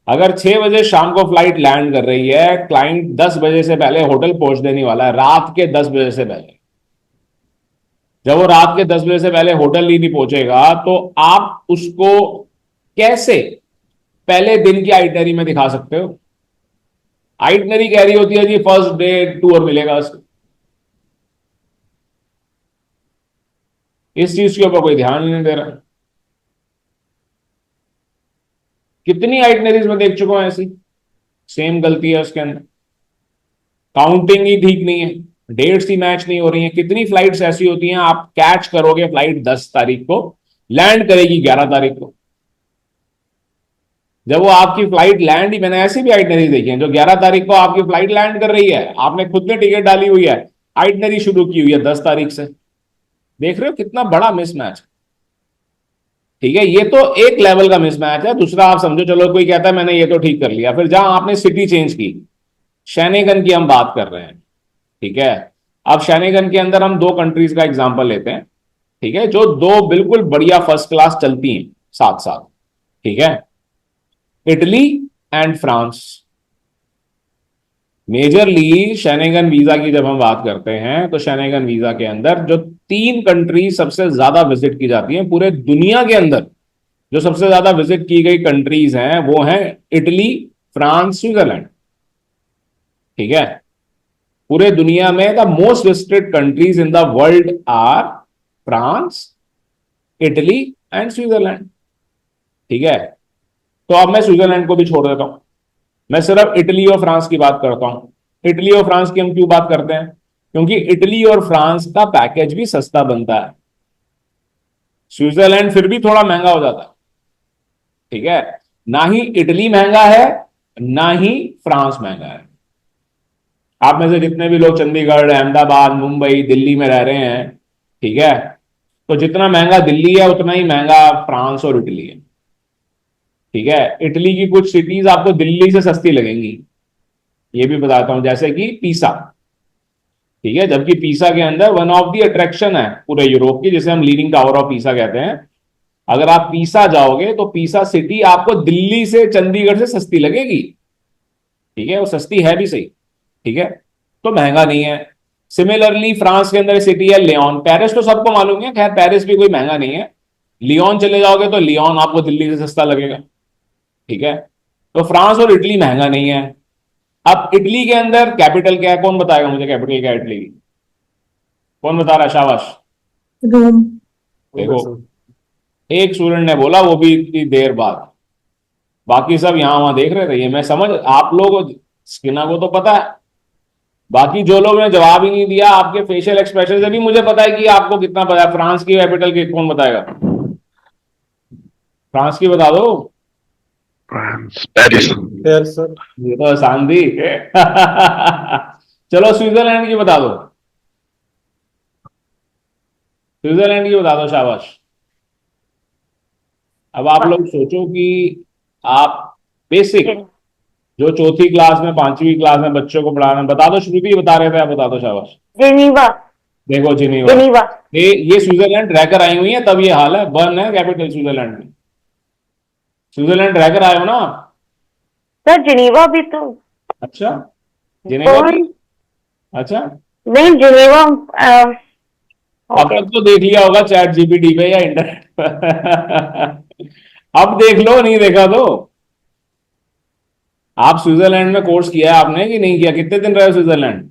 अगर 6 बजे शाम को फ्लाइट लैंड कर रही है, क्लाइंट 10 बजे से पहले होटल पहुंच देने वाला है, रात के 10 बजे से पहले। जब वो रात के 10 बजे से पहले होटल ही नहीं पहुंचेगा तो आप उसको कैसे पहले दिन की आइटनरी में दिखा सकते हो? आइटनरी कह रही होती है जी फर्स्ट डे टूर मिलेगा उसको, इस चीज के ऊपर कोई ध्यान नहीं दे रहा। कितनी आइटनरीज में देख चुका हूं ऐसी, सेम गलती है उसके अंदर, काउंटिंग ही ठीक नहीं है, डेट्स ही मैच नहीं हो रही हैं। कितनी फ्लाइट्स ऐसी होती हैं आप कैच करोगे फ्लाइट 10 तारीख को, लैंड करेगी 11 तारीख को। जब वो आपकी फ्लाइट लैंड ही, मैंने ऐसी भी आइटनरी देखी है जो 11 तारीख को आपकी फ्लाइट लैंड कर रही है, आपने खुद ने टिकट डाली हुई है, आइटनरी शुरू की हुई है 10 तारीख से। देख रहे हो कितना बड़ा मिसमैच, ठीक है। ये तो एक लेवल का मिसमैच है। दूसरा आप समझो, चलो कोई कहता है मैंने ये तो ठीक कर लिया, फिर जहां आपने सिटी चेंज की, शैनेगन की हम बात कर रहे हैं, ठीक है। अब शैनेगन के अंदर हम 2 कंट्रीज का एग्जांपल लेते हैं, ठीक है, जो 2 बिल्कुल बढ़िया फर्स्ट क्लास चलती हैं साथ साथ, ठीक है, Italy and France. Majorly Schengen visa की जब हम बात करते हैं तो शैनेगन वीजा के अंदर जो 3 कंट्री सबसे ज्यादा विजिट की जाती हैं पूरे दुनिया के अंदर, जो सबसे ज्यादा विजिट की गई कंट्रीज हैं वो हैं इटली, फ्रांस, स्विट्जरलैंड, ठीक है। पूरे दुनिया में the most visited countries in the world are France, Italy and Switzerland, ठीक है। तो अब मैं स्विट्जरलैंड को भी छोड़ देता हूं, मैं सिर्फ इटली और फ्रांस की बात करता हूं। इटली और फ्रांस की हम क्यों बात करते हैं? क्योंकि इटली और फ्रांस का पैकेज भी सस्ता बनता है, स्विट्जरलैंड फिर भी थोड़ा महंगा हो जाता है, ठीक है। ना ही इटली महंगा है ना ही फ्रांस महंगा है। आप में से जितने भी लोग चंडीगढ़, अहमदाबाद, मुंबई, दिल्ली में रह रहे हैं, ठीक है, तो जितना महंगा दिल्ली है उतना ही महंगा फ्रांस और इटली है, ठीक है। इटली की कुछ सिटीज आपको दिल्ली से सस्ती लगेंगी, ये भी बताता हूं, जैसे कि पीसा, ठीक है। जबकि पीसा के अंदर वन ऑफ दी अट्रैक्शन है पूरे यूरोप की, जिसे हम लीनिंग टावर ऑफ पीसा कहते हैं। अगर आप पीसा जाओगे तो पीसा सिटी आपको दिल्ली से, चंडीगढ़ से सस्ती लगेगी, ठीक है, वो सस्ती है भी सही, ठीक है, तो महंगा नहीं है। सिमिलरली फ्रांस के अंदर सिटी है लियोन, पेरिस तो सबको मालूम है, खैर पेरिस भी कोई महंगा नहीं है। लियोन चले जाओगे तो लियोन आपको दिल्ली से सस्ता लगेगा, ठीक है। तो फ्रांस और इटली महंगा नहीं है। अब इटली के अंदर कैपिटल क्या है, कौन बताएगा मुझे कैपिटल क्या है इटली की? कौन बता रहा है? शाबाश। रोम। देखो, एक स्टूडेंट ने बोला, वो भी इतनी देर बाद, बाकी सब यहां वहां देख रहे थे। ये मैं समझ, आप लोग स्किना को तो पता है, बाकी जो लोग ने जवाब ही नहीं दिया, आपके फेशियल एक्सप्रेशन से भी मुझे पता है कि आपको कितना पता है। फ्रांस की कैपिटल की कौन बताएगा? फ्रांस की बता दो। France, Paris. खैर सर, ये तो आसान थी। चलो स्विट्जरलैंड की बता दो, स्विट्जरलैंड की बता दो, शाबाश। अब आप लोग सोचो कि आप बेसिक जो 4th क्लास में, 5वीं क्लास में बच्चों को पढ़ाना, बता दो, श्रुति बता रहे थे, आप बता दो, शाबाश। जेनीवा। देखो जिनीवा, जेनीवा। ये स्विट्जरलैंड रहकर आई हुई है तब ये हाल है, बर्न है कैपिटल स्विट्जरलैंड में। स्विट्जरलैंड रहकर आए हो ना? सर जेनीवा भी तो। अच्छा, जिनेवा और भी? अच्छा, नहीं, जेनीवा। अब तक तो देख लिया होगा चैट जीपीटी पे या इंटरनेट पर। अब देख लो, नहीं देखा तो। आप स्विट्जरलैंड में कोर्स किया है आपने कि नहीं किया? कितने दिन रहे स्विट्जरलैंड?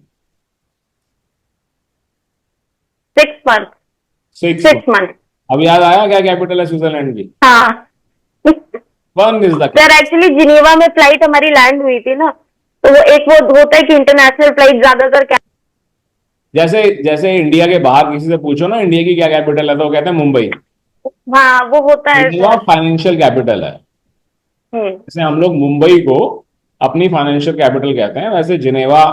6 मंथ। 6 6 मंथ। अब याद आया क्या कैपिटल है स्विट्जरलैंड की? हाँ burn is the. Sir, actually Geneva में फ्लाइट हमारी लैंड हुई थी ना, तो वो एक वो होता है कि इंटरनेशनल फ्लाइट ज्यादातर जैसे जैसे इंडिया के बाहर किसी से पूछो ना इंडिया की क्या कैपिटल है, तो वो कहते हैं मुंबई। हाँ वो होता है जिनेवा सर। फाइनेंशियल कैपिटल है। हम्म। जैसे हम लोग मुंबई को अपनी फाइनेंशियल कैपिटल कहते हैं, वैसे जिनेवा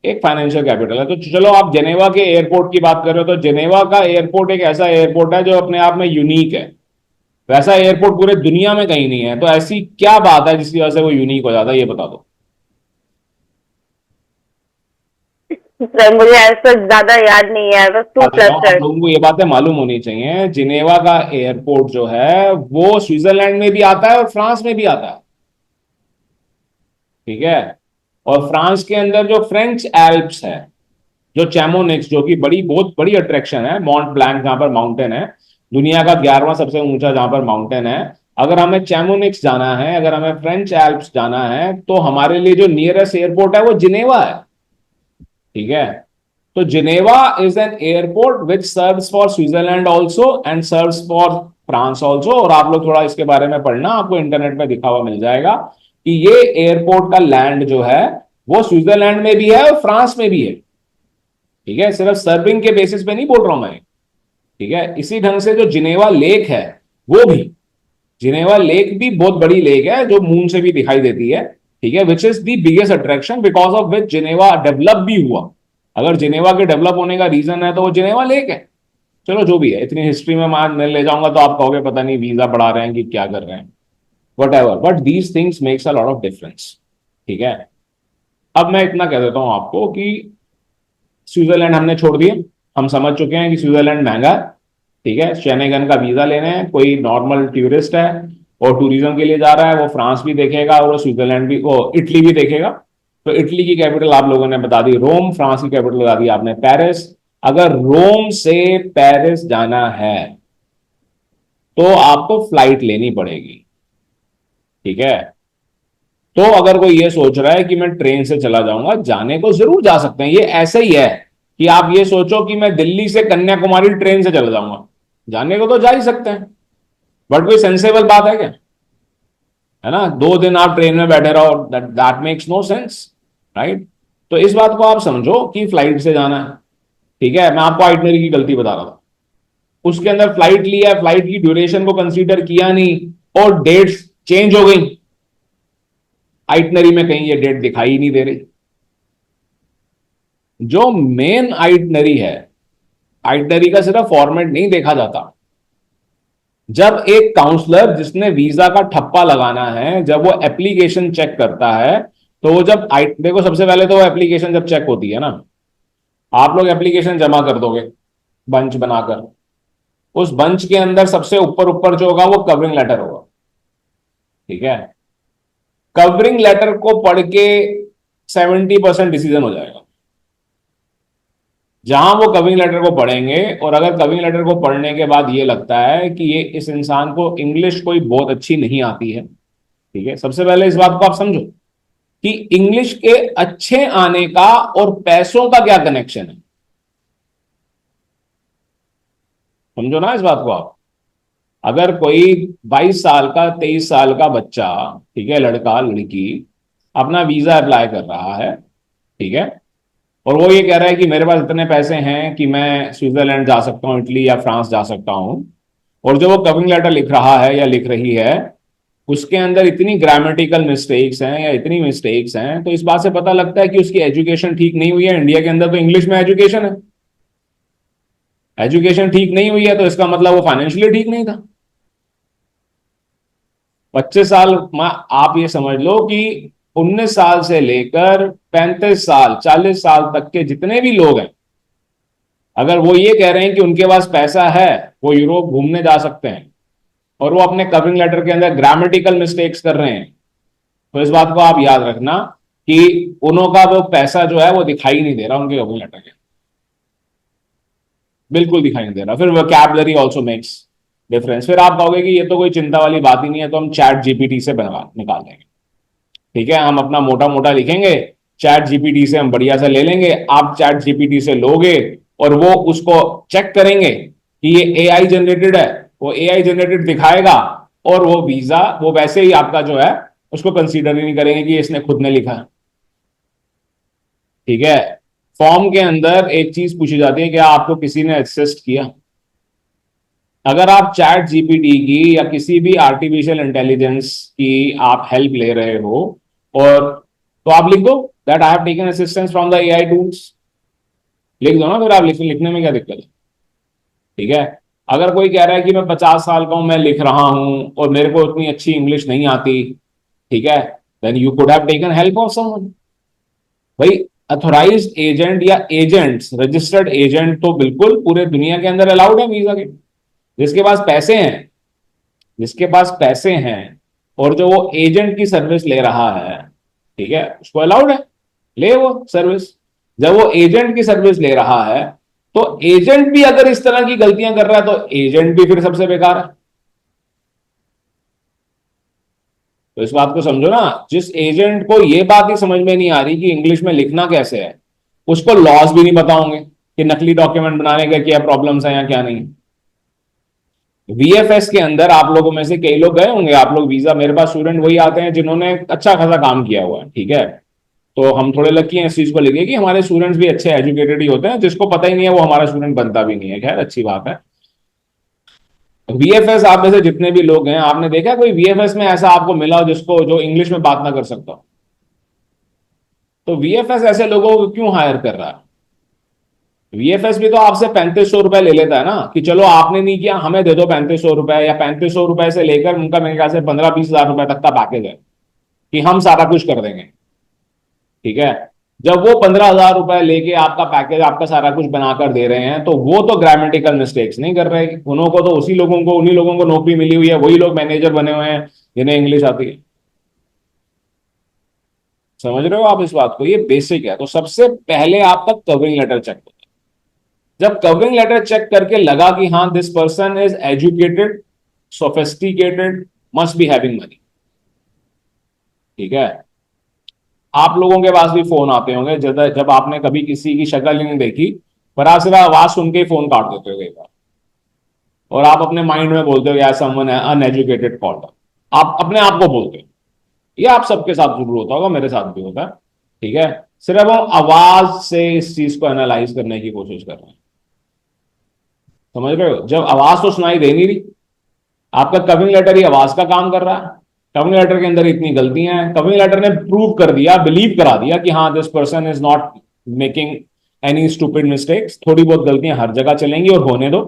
एक फाइनेंशियल कैपिटल है। तो चलो, आप जिनेवा के एयरपोर्ट की बात कर रहे हो, तो जिनेवा का एयरपोर्ट एक ऐसा एयरपोर्ट है जो अपने आप में यूनिक है। वैसा एयरपोर्ट पूरे दुनिया में कहीं नहीं है। तो ऐसी क्या बात है जिसकी वजह से वो यूनिक हो जाता है, ये बता दो। सर मुझे ऐसा ज्यादा याद नहीं है, बस टू बता देता हूँ, आप क्लस्टर्स। लोगों को ये बातें मालूम होनी चाहिए। जिनेवा का एयरपोर्ट जो है वो स्विट्जरलैंड में भी आता है और फ्रांस में भी आता है। ठीक है। और फ्रांस के अंदर जो फ्रेंच एल्प्स है, जो चैमोनिक्स, जो कि बड़ी बहुत बड़ी अट्रैक्शन है, माउंट ब्लैंक जहां पर माउंटेन है, दुनिया का 11वां सबसे ऊंचा जहां पर माउंटेन है। अगर हमें चैमोनिक्स जाना है, अगर हमें फ्रेंच एल्प्स जाना है, तो हमारे लिए जो नियरेस्ट एयरपोर्ट है वो जिनेवा है। ठीक है। तो Geneva is an airport which serves for Switzerland also and serves for France also. और आप लोग थोड़ा इसके बारे में पढ़ना, आपको इंटरनेट पे दिखा हुआ मिल जाएगा कि ये एयरपोर्ट का लैंड जो है वो स्विट्जरलैंड में भी है और फ्रांस में भी है। ठीक है, सिर्फ सर्विंग के बेसिस पे नहीं बोल रहा हूं मैं। ठीक है, इसी ढंग से जो जिनेवा लेक है वो भी, जिनेवा लेक भी बहुत बड़ी लेक है जो मून से भी दिखाई देती है। ठीक है, which is the biggest attraction because of which Geneva develop भी हुआ। अगर जिनेवा के डेवलप होने का रीजन है तो वो जिनेवा लेक है। चलो जो भी है, इतनी हिस्ट्री में मैं ले जाऊंगा तो आप कहोगे पता नहीं वीजा बढ़ा रहे हैं कि क्या कर रहे हैं, what ever, but these things makes a lot of difference. ठीक है। अब मैं इतना कह देता हूं आपको कि स्विट्जरलैंड हमने छोड़ दिया। हम समझ चुके हैं कि स्विट्जरलैंड महंगा है। ठीक है, शेनेगन का वीजा लेने हैं, कोई नॉर्मल टूरिस्ट है और टूरिज्म के लिए जा रहा है, वो फ्रांस भी देखेगा और वो स्विट्जरलैंड भी, वो इटली भी देखेगा। तो इटली की कैपिटल आप लोगों ने बता दी रोम, फ्रांस की कैपिटल बता दी आपने पेरिस। अगर रोम से पेरिस जाना है तो आपको फ्लाइट लेनी पड़ेगी। ठीक है। तो अगर कोई ये सोच रहा है कि मैं ट्रेन से चला जाऊंगा, जाने को जरूर जा सकते हैं। ये ऐसे ही है कि आप ये सोचो कि मैं दिल्ली से कन्याकुमारी ट्रेन से चला जाऊंगा, जाने को तो जा ही सकते हैं, बट कोई सेंसेबल बात है क्या? है ना, 2 दिन आप ट्रेन में बैठे रहो, that makes no sense, right? तो इस बात को आप समझो कि फ्लाइट से जाना है। ठीक है, मैं आपको आइटनरी की गलती बता रहा था, उसके अंदर फ्लाइट लिया, फ्लाइट की ड्यूरेशन को कंसीडर किया नहीं और डेट्स चेंज हो गई। आइटनरी में कहीं ये डेट दिखाई नहीं दे रही। जो मेन आइटनरी है, आइटनरी का सिर्फ फॉर्मेट नहीं देखा जाता। जब एक काउंसलर जिसने वीजा का ठप्पा लगाना है, जब वो एप्लीकेशन चेक करता है, तो वो जब देखो, सबसे पहले तो वो एप्लीकेशन जब चेक होती है ना, आप लोग एप्लीकेशन जमा कर दोगे बंच बनाकर, उस बंच के अंदर सबसे ऊपर ऊपर जो होगा वो कवरिंग लेटर होगा। ठीक है, कवरिंग लेटर को पढ़ के 70% डिसीजन हो जाएगा। जहां वो कवरिंग लेटर को पढ़ेंगे, और अगर कवरिंग लेटर को पढ़ने के बाद ये लगता है कि ये इस इंसान को इंग्लिश कोई बहुत अच्छी नहीं आती है, ठीक है, सबसे पहले इस बात को आप समझो कि इंग्लिश के अच्छे आने का और पैसों का क्या कनेक्शन है। समझो ना इस बात को आप। अगर कोई 22 साल का 23 साल का बच्चा, ठीक है, लड़का लड़की, अपना वीजा अप्लाई कर रहा है, ठीक है, और वो ये कह रहा है कि मेरे पास इतने पैसे हैं कि मैं स्विट्जरलैंड जा सकता हूं, इटली या फ्रांस जा सकता हूं, और जो वो कवरिंग लेटर लिख रहा है या लिख रही है, उसके अंदर इतनी ग्रामेटिकल मिस्टेक्स हैं या इतनी मिस्टेक्स हैं, तो इस बात से पता लगता है कि उसकी एजुकेशन ठीक नहीं हुई है। इंडिया के अंदर तो इंग्लिश में एजुकेशन है, एजुकेशन ठीक नहीं हुई है तो इसका मतलब वो फाइनेंशियली ठीक नहीं था। 25 साल में आप ये समझ लो कि 19 साल से लेकर 35 साल 40 साल तक के जितने भी लोग हैं, अगर वो ये कह रहे हैं कि उनके पास पैसा है, वो यूरोप घूमने जा सकते हैं, और वो अपने कवरिंग लेटर के अंदर ग्रामेटिकल मिस्टेक्स कर रहे हैं, तो इस बात को आप याद रखना कि उनका वो पैसा जो है वो दिखाई नहीं दे रहा उनके कवरिंग लेटर के, बिल्कुल दिखाई नहीं दे रहा। फिर वोकैबुलरी ऑल्सो मेक्स डिफरेंस। फिर आप कहोगे कि ये तो कोई चिंता वाली बात ही नहीं है, तो हम चैट जीपीटी से बनवा निकाल देंगे। ठीक है, हम अपना मोटा मोटा लिखेंगे, चैट जीपीटी से हम बढ़िया से ले लेंगे, आप चैट जीपीटी से लोगे और वो उसको चेक करेंगे कि ये एआई जनरेटेड है, वो एआई जनरेटेड दिखाएगा, और वो वीजा वो वैसे ही आपका जो है उसको कंसीडर ही नहीं करेंगे कि इसने खुद ने लिखा है। ठीक है, फॉर्म के अंदर एक चीज पूछी जाती है, क्या आपको किसी ने असिस्ट किया? अगर आप चैट जीपीटी की या किसी भी आर्टिफिशियल इंटेलिजेंस की आप हेल्प ले रहे हो, और तो आप लिख दो that I have taken assistance from the AI tools, लिख दो ना, फिर आप लिखने में क्या दिक्कत है? ठीक है। अगर कोई कह रहा है कि मैं 50 साल का हूं, मैं लिख रहा हूं और मेरे को इतनी अच्छी इंग्लिश नहीं आती, ठीक है, then you could have taken help of someone. भाई अथोराइज्ड एजेंट या एजेंट्स, रजिस्टर्ड एजेंट तो बिल्कुल पूरे दुनिया के अंदर अलाउड है वीजा के। जिसके पास पैसे हैं, जिसके पास पैसे हैं और जो वो एजेंट की सर्विस ले रहा है, ठीक है, उसको अलाउड है, ले वो सर्विस। जब वो एजेंट की सर्विस ले रहा है, तो एजेंट भी अगर इस तरह की गलतियां कर रहा है, तो एजेंट भी फिर सबसे बेकार है। तो इस बात को समझो ना, जिस एजेंट को ये बात ही समझ में नहीं आ रही कि इंग्लिश में लिखना कैसे है, उसको लॉस भी नहीं पता होंगे कि नकली डॉक्यूमेंट बनाने का क्या प्रॉब्लम्स है या क्या नहीं। वीएफएस के अंदर आप लोगों में से कई लोग गए होंगे, आप लोग वीजा, मेरे पास स्टूडेंट वही आते हैं जिन्होंने अच्छा खासा काम किया हुआ है, ठीक है। तो हम थोड़े लकी हैं इस चीज को लेके कि हमारे स्टूडेंट्स भी अच्छे एजुकेटेड ही होते हैं, जिसको पता ही नहीं है वो हमारा स्टूडेंट बनता भी नहीं है, खैर अच्छी बात है। वीएफएस आप में से जितने भी लोग हैं, आपने देखा कोई वीएफएस में ऐसा आपको मिला हो जिसको जो इंग्लिश में बात ना कर सकता हो? तो वीएफएस ऐसे लोगों को क्यों हायर कर रहा है? वीएफएस भी तो आपसे 3500 रुपए ले लेता है ना, कि चलो आपने नहीं किया, हमें दे दो 3500 रुपए, या 3500 रुपए से लेकर उनका मेरे ख्याल से 15-20 हजार रुपए तक का पैकेज है कि हम सारा कुछ कर देंगे, ठीक है। जब वो 15 हजार रुपए लेके आपका पैकेज, आपका सारा कुछ बनाकर दे रहे हैं, तो वो तो ग्रामेटिकल मिस्टेक्स नहीं कर रहे। उन्हों को तो उन्हीं लोगों को नौकरी मिली हुई है, वही लोग मैनेजर बने हुए हैं जिन्हें इंग्लिश आती है। समझ रहे हो आप इस बात को? ये बेसिक है। तो सबसे पहले आपका कवरिंग लेटर चेक होता है। जब कवरिंग लेटर चेक करके लगा कि हाँ this person is educated, sophisticated, must be having money, ठीक है। आप लोगों के पास भी फोन आते होंगे जब आपने कभी किसी की शक्ल ही नहीं देखी, पर आप सिर्फ आवाज सुन के ही फोन काट देते हो कई बार, और आप अपने माइंड में बोलते हो यार समवन है अनएजुकेटेड कॉल्ड, आप अपने आप को बोलते हो। ये आप सबके साथ जरूर होता होगा, मेरे साथ भी होता है, ठीक है। सिर्फ हम आवाज से इस चीज को एनालाइज करने की कोशिश कर रहे हैं, समझ रहे हो? जब आवाज तो सुनाई दे नहीं रही, आपका कवरिंग लेटर ही आवाज का काम कर रहा है। कवरिंग लेटर के अंदर इतनी गलतियां हैं, कवरिंग लेटर ने प्रूव कर दिया, बिलीव करा दिया कि हाँ this person is not making any stupid mistakes. थोड़ी बहुत गलतियां हर जगह चलेंगी और होने दो,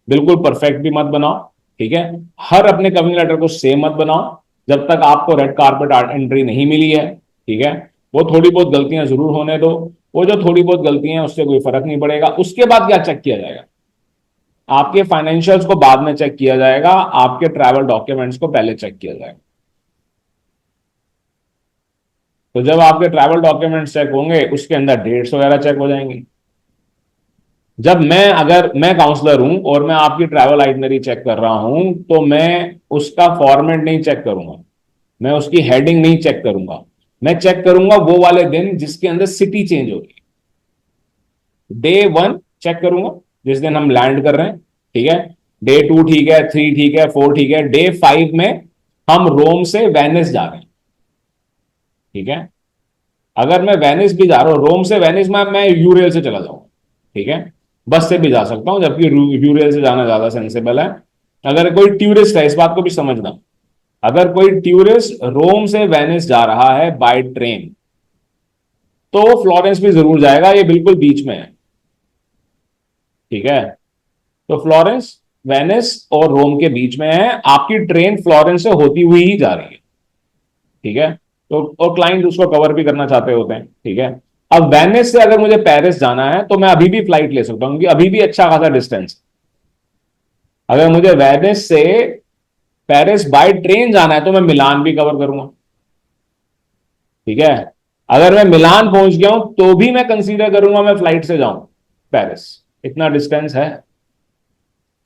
बिल्कुल परफेक्ट भी मत बनाओ, ठीक है। हर अपने कवरिंग लेटर को सेम मत बनाओ जब तक आपको रेड कारपेट एंट्री नहीं मिली है, ठीक है। वो थोड़ी बहुत गलतियां जरूर होने दो, वो जो थोड़ी बहुत गलतियां हैं उससे कोई फर्क नहीं पड़ेगा। उसके बाद क्या चेक किया जाएगा? आपके फाइनेंशियल्स को बाद में चेक किया जाएगा, आपके ट्रैवल डॉक्यूमेंट्स को पहले चेक किया जाएगा। तो जब आपके ट्रैवल डॉक्यूमेंट्स चेक होंगे, उसके अंदर डेट्स वगैरह चेक हो जाएंगी। अगर मैं काउंसलर हूं और मैं आपकी ट्रैवल आइटनरी चेक कर रहा हूं, तो मैं उसका फॉर्मेट नहीं चेक करूंगा, मैं उसकी हेडिंग नहीं चेक करूंगा, मैं चेक करूंगा वो वाले दिन जिसके अंदर सिटी चेंज होगी। डे 1 चेक करूंगा, जिस दिन हम लैंड कर रहे हैं, ठीक है। डे 2 ठीक है, 3 ठीक है, 4 ठीक है। डे 5 में हम रोम से वेनिस जा रहे हैं, ठीक है। अगर मैं वेनिस भी जा रहा हूं, रोम से वेनिस में मैं यूरेल से चला जाऊंगा, ठीक है। बस से भी जा सकता हूं, जबकि यूरेल से जाना ज्यादा सेंसेबल है। अगर कोई टूरिस्ट है, इस बात को भी समझना, अगर कोई टूरिस्ट रोम से वेनिस जा रहा है बाय ट्रेन, तो फ्लोरेंस भी जरूर जाएगा, ये बिल्कुल बीच में है, ठीक है। तो फ्लोरेंस, वेनिस और रोम के बीच में है, आपकी ट्रेन फ्लोरेंस से होती हुई ही जा रही है, ठीक है। तो और क्लाइंट उसको कवर भी करना चाहते होते हैं, ठीक है। अब वेनिस से अगर मुझे पेरिस जाना है, तो मैं अभी भी फ्लाइट ले सकता हूं, क्योंकि अभी भी अच्छा खासा डिस्टेंस। अगर मुझे वेनिस से पेरिस बाय ट्रेन जाना है, तो मैं मिलान भी कवर करूंगा, ठीक है। अगर मैं मिलान पहुंच गया हूं, तो भी मैं कंसीडर करूंगा मैं फ्लाइट से जाऊं पेरिस, इतना डिस्टेंस है,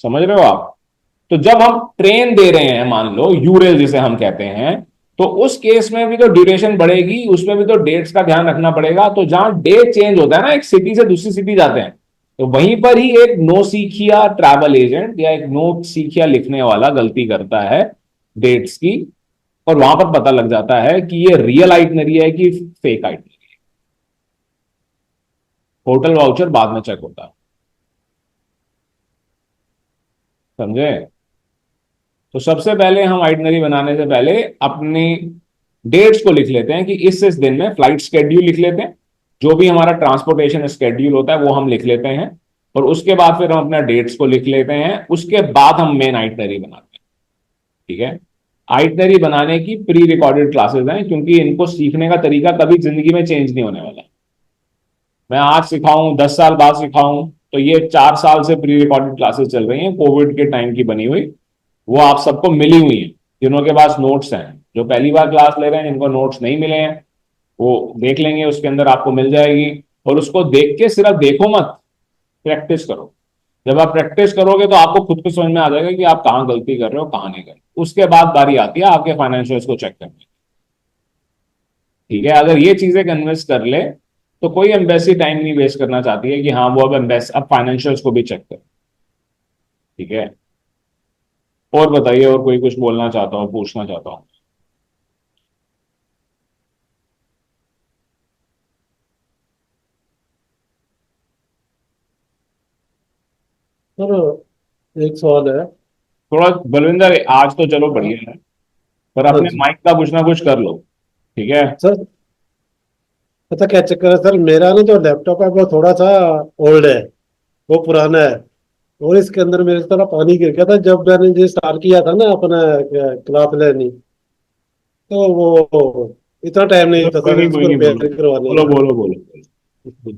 समझ रहे हो आप? तो जब हम ट्रेन दे रहे हैं, मान लो यूरेल जिसे हम कहते हैं, तो उस केस में भी तो ड्यूरेशन बढ़ेगी, उसमें भी तो डेट्स का ध्यान रखना पड़ेगा। तो जहां डे चेंज होता है ना, एक सिटी से दूसरी सिटी जाते हैं, तो वहीं पर ही एक नो सीखिया ट्रैवल एजेंट या एक नो सीखिया लिखने वाला गलती करता है डेट्स की, और वहां पर पता लग जाता है कि ये रियल आइटनरी है कि फेक आइटनरी है। होटल वाउचर बाद में चेक होता है, समझे? तो सबसे पहले हम आइटनरी बनाने से पहले अपनी डेट्स को लिख लेते हैं कि इस दिन में फ्लाइट स्केड्यूल लिख लेते हैं, जो भी हमारा ट्रांसपोर्टेशन स्केड्यूल होता है वो हम लिख लेते हैं, और उसके बाद फिर हम अपना डेट्स को लिख लेते हैं, उसके बाद हम मेन आइटनरी बनाते हैं। ठीक है? आइटनरी बनाने की प्री रिकॉर्डेड क्लासेस हैं, क्योंकि इनको सीखने का तरीका कभी जिंदगी में चेंज नहीं होने वाला। मैं आज सिखाऊं 10 साल बाद सिखाऊं, तो ये 4 साल से प्री रिकॉर्डेड क्लासेस चल रही हैं, कोविड के टाइम की बनी हुई, वो आप सबको मिली हुई हैं। जिन्हों के पास नोट्स हैं, जो पहली बार क्लास ले रहे हैं, जिनको नोट्स नहीं मिले हैं, वो देख लेंगे, उसके अंदर आपको मिल जाएगी। और उसको देख के सिर्फ देखो मत, प्रैक्टिस करो। जब आप प्रैक्टिस करोगे तो आपको खुद को समझ में आ जाएगा कि आप कहाँ गलती कर रहे हो, कहाँ नहीं कर रहे हो। उसके बाद बारी आती है आपके फाइनेंशियल्स को चेक करने की। ठीक है? अगर ये चीजें कन्विंस कर ले तो कोई एम्बेसी टाइम नहीं वेस्ट करना चाहती है कि हाँ वो अब फाइनेंशियल्स को भी चेक कर। ठीक है? और बताइए, और कोई कुछ बोलना चाहता हूँ, पूछना चाहता हूँ? सर एक सवाल है। थोड़ा बलविंदर, आज तो चलो बढ़िया है, पर हाँ अपने जी माइक का कुछ ना कुछ कर लो। ठीक है? सर, पता क्या चक्कर है सर, मेरा ना जो लैपटॉप है वो थोड़ा सा ओल्ड है, वो पुराना है। और इसके अंदर मेरे से थोड़ा पानी गिर गया था जब मैंने ये स्टार्ट किया था ना अपना क्लास लेनी। तो वो इतना टाइम नहीं चलो, था सर कोई इसको नहीं, बोलो रिपेयर करवाने बोलो में। बोलो बोलो।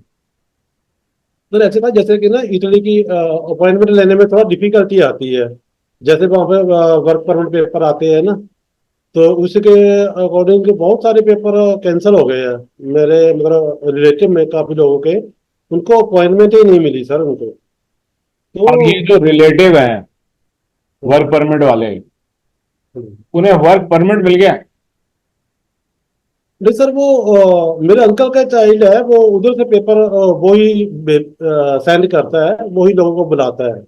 सर ऐसे था जैसे कि ना इटली की अपॉइंटमेंट लेने में थोड़ा डिफिकल्टी आती है। जैसे वहाँ पे वर्क परमिट पेपर आते हैं ना, तो उसके अकॉर्डिंग बहुत सारे पेपर कैंसिल हो गए हैं। मेरे मतलब रिलेटिव में काफी लोगों के, उनको अपॉइंटमेंट ही नहीं मिली सर उनको। अब ये तो जो रिलेटिव हैं वर्क परमिट वाले, उन्हें वर्क परमिट मिल गया? नहीं सर, वो मेरे अंकल का चाइल्ड है, वो उधर से पेपर वो ही सेंड करता है, वो ही लोगों को बुलाता है।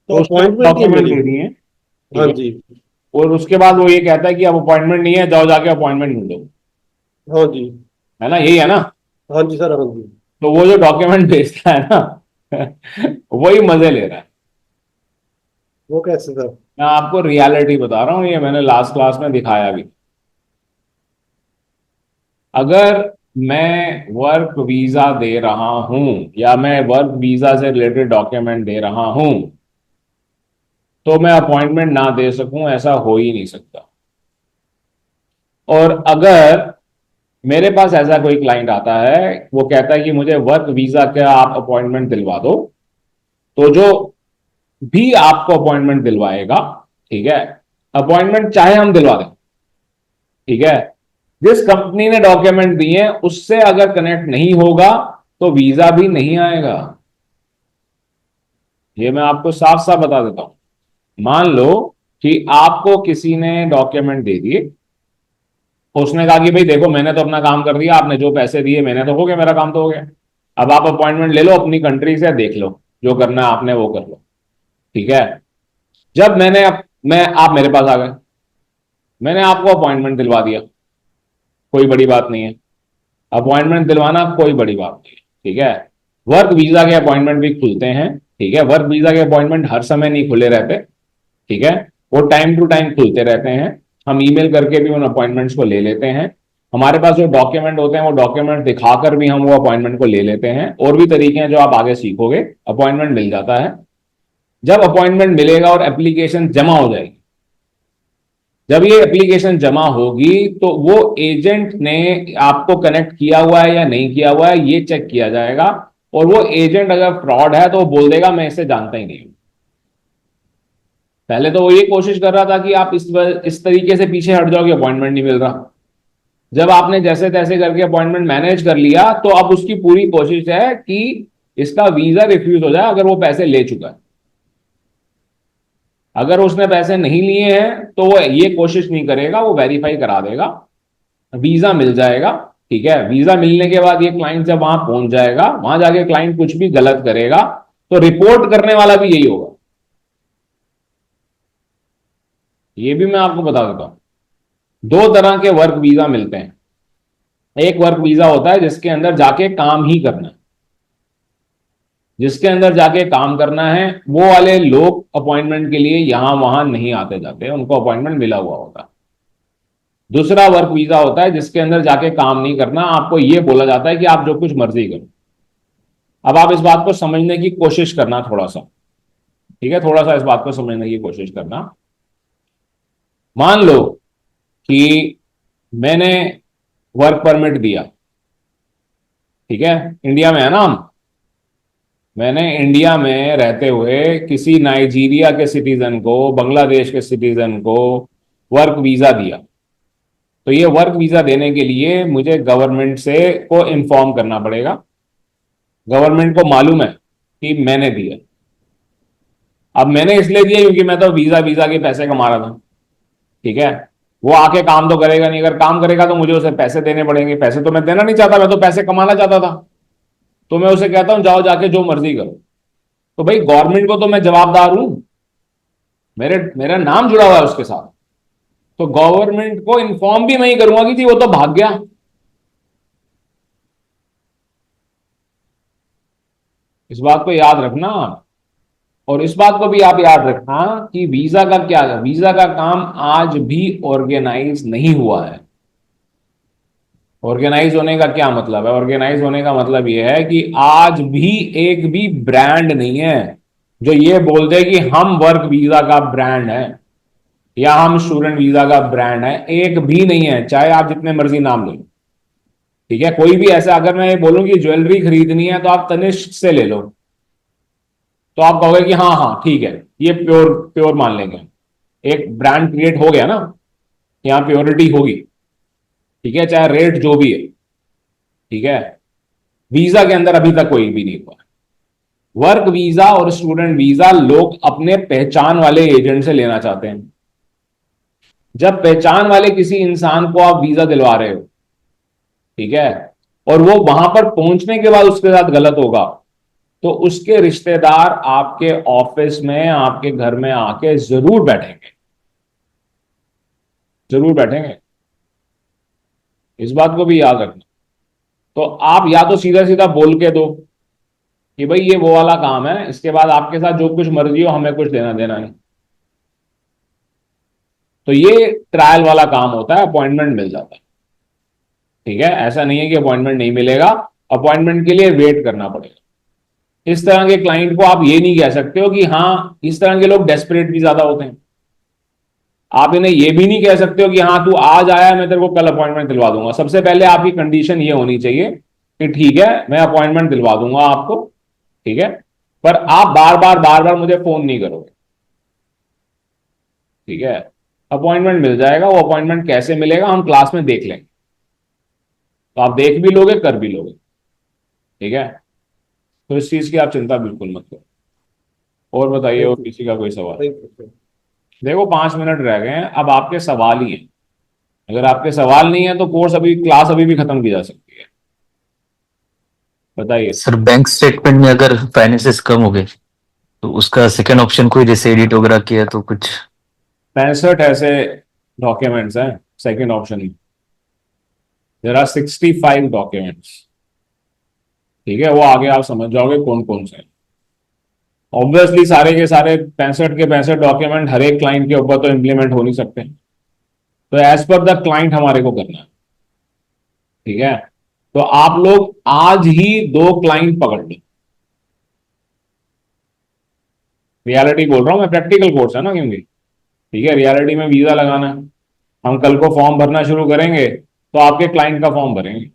तो तो उसने अपॉइंटमेंट नहीं डॉक्यूमेंट मिली। दे दिए? ठीक हाँ है। जी। और उसके बाद वो ये कहता है कि अब अपॉइंटमेंट नहीं है, जाओ जाके अपॉइंटमेंट ढूंढो। हाँ जी। है ना? यही है ना? हाँ जी सर। हाँ जी। तो वो जो डॉक्यूमेंट भेजता है ना वही मजे ले रहा है। वो कैसे सर? मैं आपको रियलिटी बता रहा हूँ, ये मैंने लास्ट क्लास में दिखाया भी। अगर मैं वर्क वीजा दे रहा हूं, या मैं वर्क वीजा से रिलेटेड डॉक्यूमेंट दे रहा हूं, तो मैं अपॉइंटमेंट ना दे सकूं, ऐसा हो ही नहीं सकता। और अगर मेरे पास ऐसा कोई क्लाइंट आता है, वो कहता है कि मुझे वर्क वीजा का आप अपॉइंटमेंट दिलवा दो, तो जो भी आपको अपॉइंटमेंट दिलवाएगा, ठीक है, अपॉइंटमेंट चाहे हम दिलवा दें, ठीक है, जिस कंपनी ने डॉक्यूमेंट दिए हैं उससे अगर कनेक्ट नहीं होगा तो वीजा भी नहीं आएगा। ये मैं आपको साफ साफ बता देता हूं। मान लो कि आपको किसी ने डॉक्यूमेंट दे दिए, उसने कहा कि भाई देखो, मैंने तो अपना काम कर दिया, आपने जो पैसे दिए मैंने तो हो गया, मेरा काम तो हो गया, अब आप अपॉइंटमेंट ले लो अपनी कंट्री से, देख लो जो करना है आपने वो कर लो। ठीक है? जब मैं आप मेरे पास आ गए, मैंने आपको अपॉइंटमेंट दिलवा दिया, कोई बड़ी बात नहीं है, अपॉइंटमेंट दिलवाना कोई बड़ी बात नहीं है। ठीक है? वर्क वीजा के अपॉइंटमेंट भी खुलते हैं। ठीक है? वर्क वीजा के अपॉइंटमेंट हर समय नहीं खुले रहते। ठीक है? वो टाइम टू टाइम खुलते रहते हैं, हम ईमेल करके भी उन अपॉइंटमेंट्स को ले लेते हैं। हमारे पास जो डॉक्यूमेंट होते हैं वो डॉक्यूमेंट दिखाकर भी हम वो अपॉइंटमेंट को ले लेते हैं। और भी तरीके हैं जो आप आगे सीखोगे, अपॉइंटमेंट मिल जाता है। जब अपॉइंटमेंट मिलेगा और एप्लीकेशन जमा हो जाएगी, जब ये एप्लीकेशन जमा होगी, तो वो एजेंट ने आपको कनेक्ट किया हुआ है या नहीं किया हुआ है ये चेक किया जाएगा। और वो एजेंट अगर फ्रॉड है तो वो बोल देगा मैं इसे जानता ही नहीं हूं। पहले तो वो ये कोशिश कर रहा था कि आप इस तरीके से पीछे हट जाओ कि अपॉइंटमेंट नहीं मिल रहा। जब आपने जैसे तैसे करके अपॉइंटमेंट मैनेज कर लिया, तो अब उसकी पूरी कोशिश है कि इसका वीजा रिफ्यूज हो जाए अगर वो पैसे ले चुका है। अगर उसने पैसे नहीं लिए हैं तो वो ये कोशिश नहीं करेगा, वो वेरीफाई करा देगा, वीजा मिल जाएगा। ठीक है? वीजा मिलने के बाद ये क्लाइंट जब वहां पहुंच जाएगा, वहां जाके क्लाइंट कुछ भी गलत करेगा तो रिपोर्ट करने वाला भी यही होगा। ये भी मैं आपको बता देता हूं, 2 तरह के वर्क वीजा मिलते हैं। एक वर्क वीजा होता है जिसके अंदर जाके काम ही करना है, जिसके अंदर जाके काम करना है। वो वाले लोग अपॉइंटमेंट के लिए यहां वहां नहीं आते जाते, उनको अपॉइंटमेंट मिला हुआ होता है। दूसरा वर्क वीजा होता है जिसके अंदर जाके काम नहीं करना, आपको ये बोला जाता है कि आप जो कुछ मर्जी करो। अब आप इस बात को समझने की कोशिश करना थोड़ा सा, ठीक है, थोड़ा सा इस बात को समझने की कोशिश करना। मान लो कि मैंने वर्क परमिट दिया, ठीक है, इंडिया में है ना हम, मैंने इंडिया में रहते हुए किसी नाइजीरिया के सिटीजन को, बांग्लादेश के सिटीजन को वर्क वीजा दिया। तो ये वर्क वीजा देने के लिए मुझे गवर्नमेंट से को इन्फॉर्म करना पड़ेगा, गवर्नमेंट को मालूम है कि मैंने दिया। अब मैंने इसलिए दिया क्योंकि मैं तो वीजा वीजा के पैसे कमा रहा था, ठीक है। वो आके काम तो करेगा नहीं, अगर काम करेगा तो मुझे उसे पैसे देने पड़ेंगे, पैसे तो मैं देना नहीं चाहता, मैं तो पैसे कमाना चाहता था। तो मैं उसे कहता हूं जाओ जाके जो मर्जी करो। तो भाई गवर्नमेंट को तो मैं जवाबदार हूं, मेरे मेरा नाम जुड़ा हुआ है उसके साथ। तो गवर्नमेंट को इन्फॉर्म भी नहीं करूंगा कि जी वो तो भाग गया। इस बात को याद रखना, और इस बात को भी आप याद रखना कि वीजा का क्या है, वीजा का काम आज भी ऑर्गेनाइज नहीं हुआ है। ऑर्गेनाइज होने का क्या मतलब है? ऑर्गेनाइज होने का मतलब यह है कि आज भी एक भी ब्रांड नहीं है जो ये बोल दे कि हम वर्क वीजा का ब्रांड है या हम स्टूडेंट वीजा का ब्रांड है। एक भी नहीं है, चाहे आप जितने मर्जी नाम ले लो, ठीक है। कोई भी ऐसा, अगर मैं ये बोलूं कि ज्वेलरी खरीदनी है तो आप तनिष्क से ले लो, तो आप कहोगे कि हाँ हाँ ठीक है, ये प्योर प्योर मान लेंगे, एक ब्रांड क्रिएट हो गया ना, यहाँ प्योरिटी होगी, ठीक है, चाहे रेट जो भी है, ठीक है। वीजा के अंदर अभी तक कोई भी नहीं हुआ। वर्क वीजा और स्टूडेंट वीजा लोग अपने पहचान वाले एजेंट से लेना चाहते हैं। जब पहचान वाले किसी इंसान को आप वीजा दिलवा रहे हो, ठीक है, और वो वहां पर पहुंचने के बाद उसके साथ गलत होगा, तो उसके रिश्तेदार आपके ऑफिस में, आपके घर में आके जरूर बैठेंगे, जरूर बैठेंगे। इस बात को भी याद रखना। तो आप या तो सीधा सीधा बोल के दो कि भाई ये वो वाला काम है, इसके बाद आपके साथ जो कुछ मर्जी हो, हमें कुछ देना देना नहीं। तो ये ट्रायल वाला काम होता है, अपॉइंटमेंट मिल जाता है, ठीक है। ऐसा नहीं है कि अपॉइंटमेंट नहीं मिलेगा, अपॉइंटमेंट के लिए वेट करना पड़ेगा। इस तरह के क्लाइंट को आप ये नहीं कह सकते हो कि हाँ, इस तरह के लोग डेस्परेट भी ज्यादा होते हैं। आप इन्हें ये भी नहीं कह सकते हो कि हाँ तू आज आया, मैं तेरे को कल अपॉइंटमेंट दिलवा दूंगा। सबसे पहले आपकी कंडीशन ये होनी चाहिए कि ठीक है, मैं अपॉइंटमेंट दिलवा दूंगा आपको, ठीक है, पर आप बार बार मुझे फोन नहीं करोगे, ठीक है। अपॉइंटमेंट मिल जाएगा, वो अपॉइंटमेंट कैसे मिलेगा हम क्लास में देख लेंगे, तो आप देख भी लोगे, कर भी लोगे, ठीक है। तो इस चीज की आप चिंता बिल्कुल मत करो। और बताइए, और किसी का कोई सवाल? Thank you. देखो 5 मिनट रह गए हैं, अब आपके सवाल ही हैं। अगर आपके सवाल नहीं है तो कोर्स अभी, क्लास अभी भी खत्म की जा सकती है। बताइए। सर बैंक स्टेटमेंट में अगर फाइनेंसेस कम हो गए तो उसका सेकंड ऑप्शन कोई जैसे एडिट वगैरह किया तो कुछ? 65 ऐसे डॉक्यूमेंट्स हैं सेकंड ऑप्शन में। देयर आर 65 डॉक्यूमेंट्स, ठीक है। वो आगे आप समझ जाओगे कौन कौन से हैं। ऑब्वियसली सारे के सारे 65 के 65 डॉक्यूमेंट हर एक क्लाइंट के ऊपर तो इंप्लीमेंट हो नहीं सकते, तो एज पर द क्लाइंट हमारे को करना है, ठीक है। तो आप लोग आज ही 2 क्लाइंट पकड़ लो। रियलिटी बोल रहा हूं मैं, प्रैक्टिकल कोर्स है ना, क्योंकि ठीक है, रियलिटी में वीजा लगाना है। हम कल को फॉर्म भरना शुरू करेंगे तो आपके क्लाइंट का फॉर्म भरेंगे।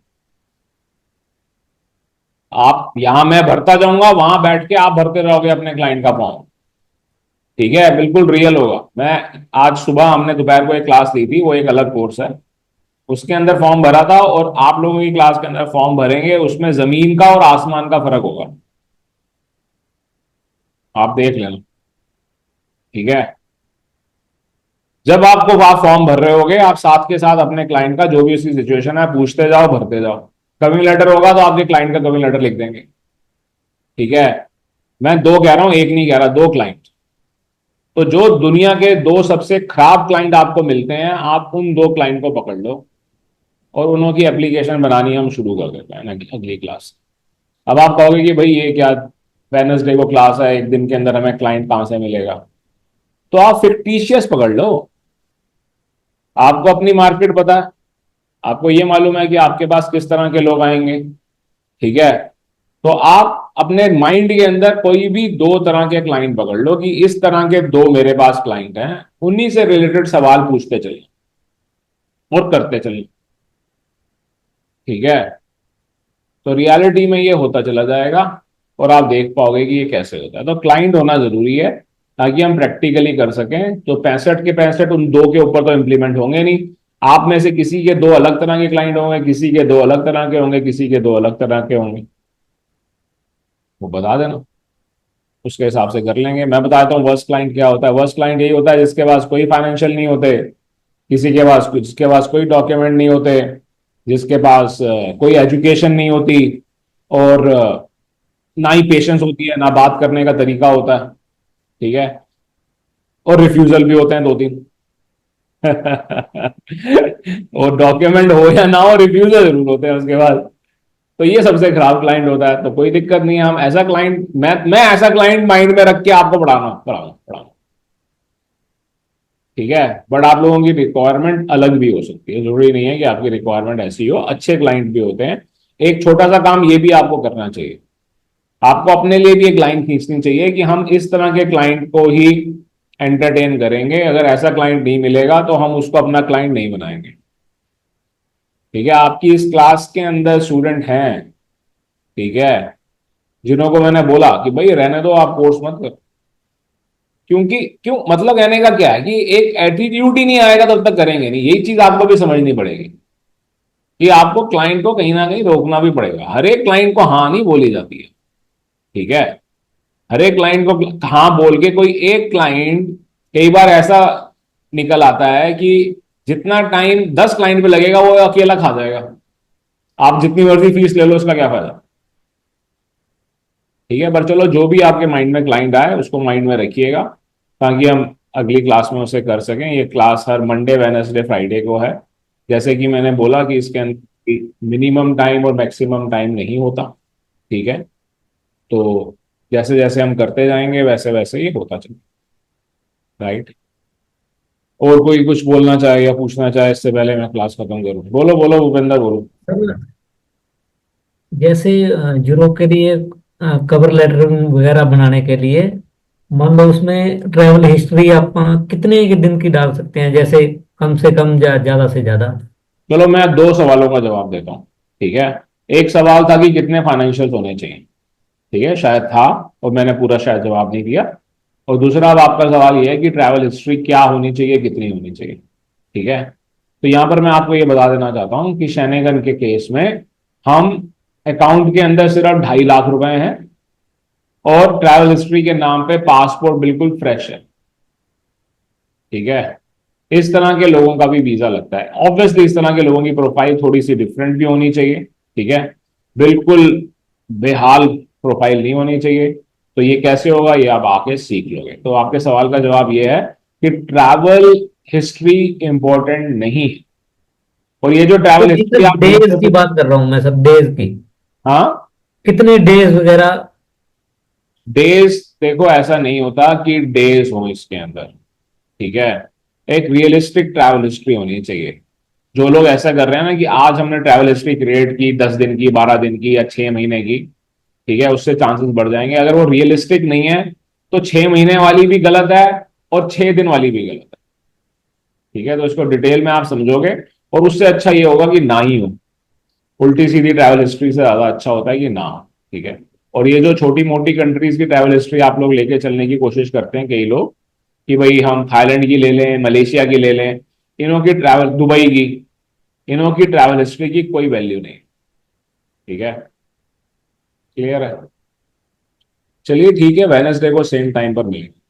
आप यहां मैं भरता जाऊंगा, वहां बैठ के आप भरते रहोगे अपने क्लाइंट का फॉर्म, ठीक है, बिल्कुल रियल होगा। मैं आज सुबह, हमने दोपहर को एक क्लास ली थी, वो एक अलग कोर्स है, उसके अंदर फॉर्म भरा था, और आप लोगों की क्लास के अंदर फॉर्म भरेंगे, उसमें जमीन का और आसमान का फर्क होगा, आप देख लेना, ठीक है। जब आपको वहां फॉर्म भर रहे होगे, आप साथ के साथ अपने क्लाइंट का जो भी उसकी सिचुएशन है पूछते जाओ, भरते जाओ। कमिंग लेटर होगा तो आपके क्लाइंट का कमिंग लेटर लिख देंगे, ठीक है। मैं 2 कह रहा हूं, एक नहीं कह रहा, 2 क्लाइंट। तो जो दुनिया के 2 सबसे खराब क्लाइंट आपको मिलते हैं, आप उन 2 क्लाइंट को पकड़ लो, और उन्होंने एप्लीकेशन बनानी हम शुरू कर देते हैं अगली क्लास। अब आप कहोगे कि भाई ये क्या, वेडनेसडे को क्लास है, एक दिन के अंदर हमें क्लाइंट कहाँ से मिलेगा? तो आप फिक्टिशियस पकड़ लो। आपको अपनी मार्केट पता है, आपको ये मालूम है कि आपके पास किस तरह के लोग आएंगे, ठीक है? तो आप अपने माइंड के अंदर कोई भी दो तरह के क्लाइंट पकड़ लो कि इस तरह के दो मेरे पास क्लाइंट हैं, उन्हीं से रिलेटेड सवाल पूछते चलिए और करते चलिए, ठीक है? तो रियलिटी में ये होता चला जाएगा और आप देख पाओगे कि ये कैसे होता है। तो क्लाइंट होना जरूरी है ताकि हम प्रैक्टिकली कर सकें। तो 65 के 65 उन दो के ऊपर तो इंप्लीमेंट होंगे नहीं। आप में से किसी के दो अलग तरह के क्लाइंट होंगे, किसी के दो अलग तरह के होंगे, किसी के दो अलग तरह के होंगे, वो बता देना, उसके हिसाब से कर लेंगे। मैं बताता हूँ वर्स्ट क्लाइंट क्या होता है। वर्स्ट क्लाइंट यही होता है जिसके पास कोई फाइनेंशियल नहीं होते, किसी के पास, जिसके पास कोई डॉक्यूमेंट नहीं होते, जिसके पास कोई एजुकेशन नहीं होती, और ना ही पेशेंस होती है, ना बात करने का तरीका होता है, ठीक है? और रिफ्यूजल भी होते हैं दो तीन। और डॉक्यूमेंट हो या ना हो, रिफ्यूजल जरूर होते हैं उसके बाद। तो ये सबसे खराब क्लाइंट होता है। तो कोई दिक्कत नहीं है, हम ऐसा क्लाइंट, मैं ऐसा क्लाइंट माइंड में रख के आपको पढ़ाना पढ़ाऊंगा पढ़ाऊंगा, ठीक है? बट आप लोगों की रिक्वायरमेंट अलग भी हो सकती है, जरूरी नहीं है कि आपकी रिक्वायरमेंट ऐसी हो। अच्छे क्लाइंट भी होते हैं। एक छोटा सा काम ये भी आपको करना चाहिए, आपको अपने लिए भी एक लाइन खींचनी चाहिए कि हम इस तरह के क्लाइंट को ही एंटरटेन करेंगे। अगर ऐसा क्लाइंट नहीं मिलेगा तो हम उसको अपना क्लाइंट नहीं बनाएंगे, ठीक है? आपकी इस क्लास के अंदर स्टूडेंट हैं, ठीक है, जिन्हों को मैंने बोला कि भाई रहने दो, आप कोर्स मत करो। क्योंकि क्यों, मतलब कहने का क्या है कि एक एटीट्यूड ही नहीं आएगा तब तक करेंगे नहीं। यही चीज आपको भी समझनी पड़ेगी कि आपको क्लाइंट को कहीं ना कहीं रोकना भी पड़ेगा। हर एक क्लाइंट को हाँ नहीं बोली जाती है, ठीक है? हर एक क्लाइंट को हाँ बोल के, कोई एक क्लाइंट कई बार ऐसा निकल आता है कि जितना टाइम 10 क्लाइंट पे लगेगा वो अकेला खा जाएगा। आप जितनी मर्जी फीस ले लो, उसका क्या फायदा, ठीक है? पर चलो, जो भी आपके माइंड में क्लाइंट आए उसको माइंड में रखिएगा ताकि हम अगली क्लास में उसे कर सकें। ये क्लास हर मंडे, वेडनेसडे, फ्राइडे को है। जैसे कि मैंने बोला कि इसके अंदर मिनिमम टाइम और मैक्सिमम टाइम नहीं होता, ठीक है? तो जैसे जैसे हम करते जाएंगे वैसे वैसे ये होता चले, राइट? और कोई कुछ बोलना चाहे या पूछना चाहे इससे पहले मैं क्लास खत्म करूँ? बोलो बोलो भूपेंद्र, बोलो। सर, जैसे यूरोप के लिए कवर लेटर वगैरह बनाने के लिए, मान लो उसमें ट्रैवल हिस्ट्री आप कितने के दिन की डाल सकते हैं, जैसे कम से कम ज्यादा से ज्यादा? चलो मैं दो सवालों का जवाब देता हूँ, ठीक है? एक सवाल था कि कितने फाइनेंशियल होने चाहिए, ठीक है, शायद था, और मैंने पूरा शायद जवाब नहीं दिया। और दूसरा अब आपका सवाल यह है कि ट्रैवल हिस्ट्री क्या होनी चाहिए, कितनी होनी चाहिए, ठीक है? तो यहां पर मैं आपको ये बता देना चाहता हूं कि शैनेगन के केस में हम अकाउंट के अंदर सिर्फ 2.5 लाख रुपए हैं और ट्रैवल हिस्ट्री के नाम पे पासपोर्ट बिल्कुल फ्रेश है, ठीक है? इस तरह के लोगों का भी वीजा लगता है। ऑब्वियसली इस तरह के लोगों की प्रोफाइल थोड़ी सी डिफरेंट भी होनी चाहिए, ठीक है? बिल्कुल बेहाल प्रोफाइल नहीं होनी चाहिए। तो ये कैसे होगा, ये आप आके सीख लोगे। तो आपके सवाल का जवाब ये है कि ट्रैवल हिस्ट्री इंपॉर्टेंट नहीं है। और ये जो तो ट्रैवल हिस्ट्री आप डेज देखते की हो, बात कर रहा हूँ मैं, सब डेज की, हाँ, कितने डेज वगैरह? डेज, देखो ऐसा नहीं होता कि डेज हो इसके अंदर, ठीक है? एक रियलिस्टिक ट्रैवल हिस्ट्री होनी चाहिए। जो लोग ऐसा कर रहे हैं ना कि आज हमने ट्रैवल हिस्ट्री क्रिएट की 10 दिन की, 12 दिन की या 6 महीने की, ठीक है, उससे चांसेस बढ़ जाएंगे। अगर वो रियलिस्टिक नहीं है तो 6 महीने वाली भी गलत है और 6 दिन वाली भी गलत है, ठीक है? तो इसको डिटेल में आप समझोगे और उससे अच्छा ये होगा कि ना ही हो। उल्टी सीधी ट्रैवल हिस्ट्री से ज्यादा अच्छा होता है कि ना हो, ठीक है? और ये जो छोटी मोटी कंट्रीज की ट्रैवल हिस्ट्री आप लोग लेके चलने की कोशिश करते हैं कई लोग कि भाई हम थाईलैंड की ले लें, मलेशिया की ले लें, इन्हों की ट्रैवल, दुबई की, इन्हों की ट्रैवल हिस्ट्री की कोई वैल्यू नहीं, ठीक है? क्लियर है? चलिए ठीक है, वेडनेसडे को सेम टाइम पर मिलेंगे।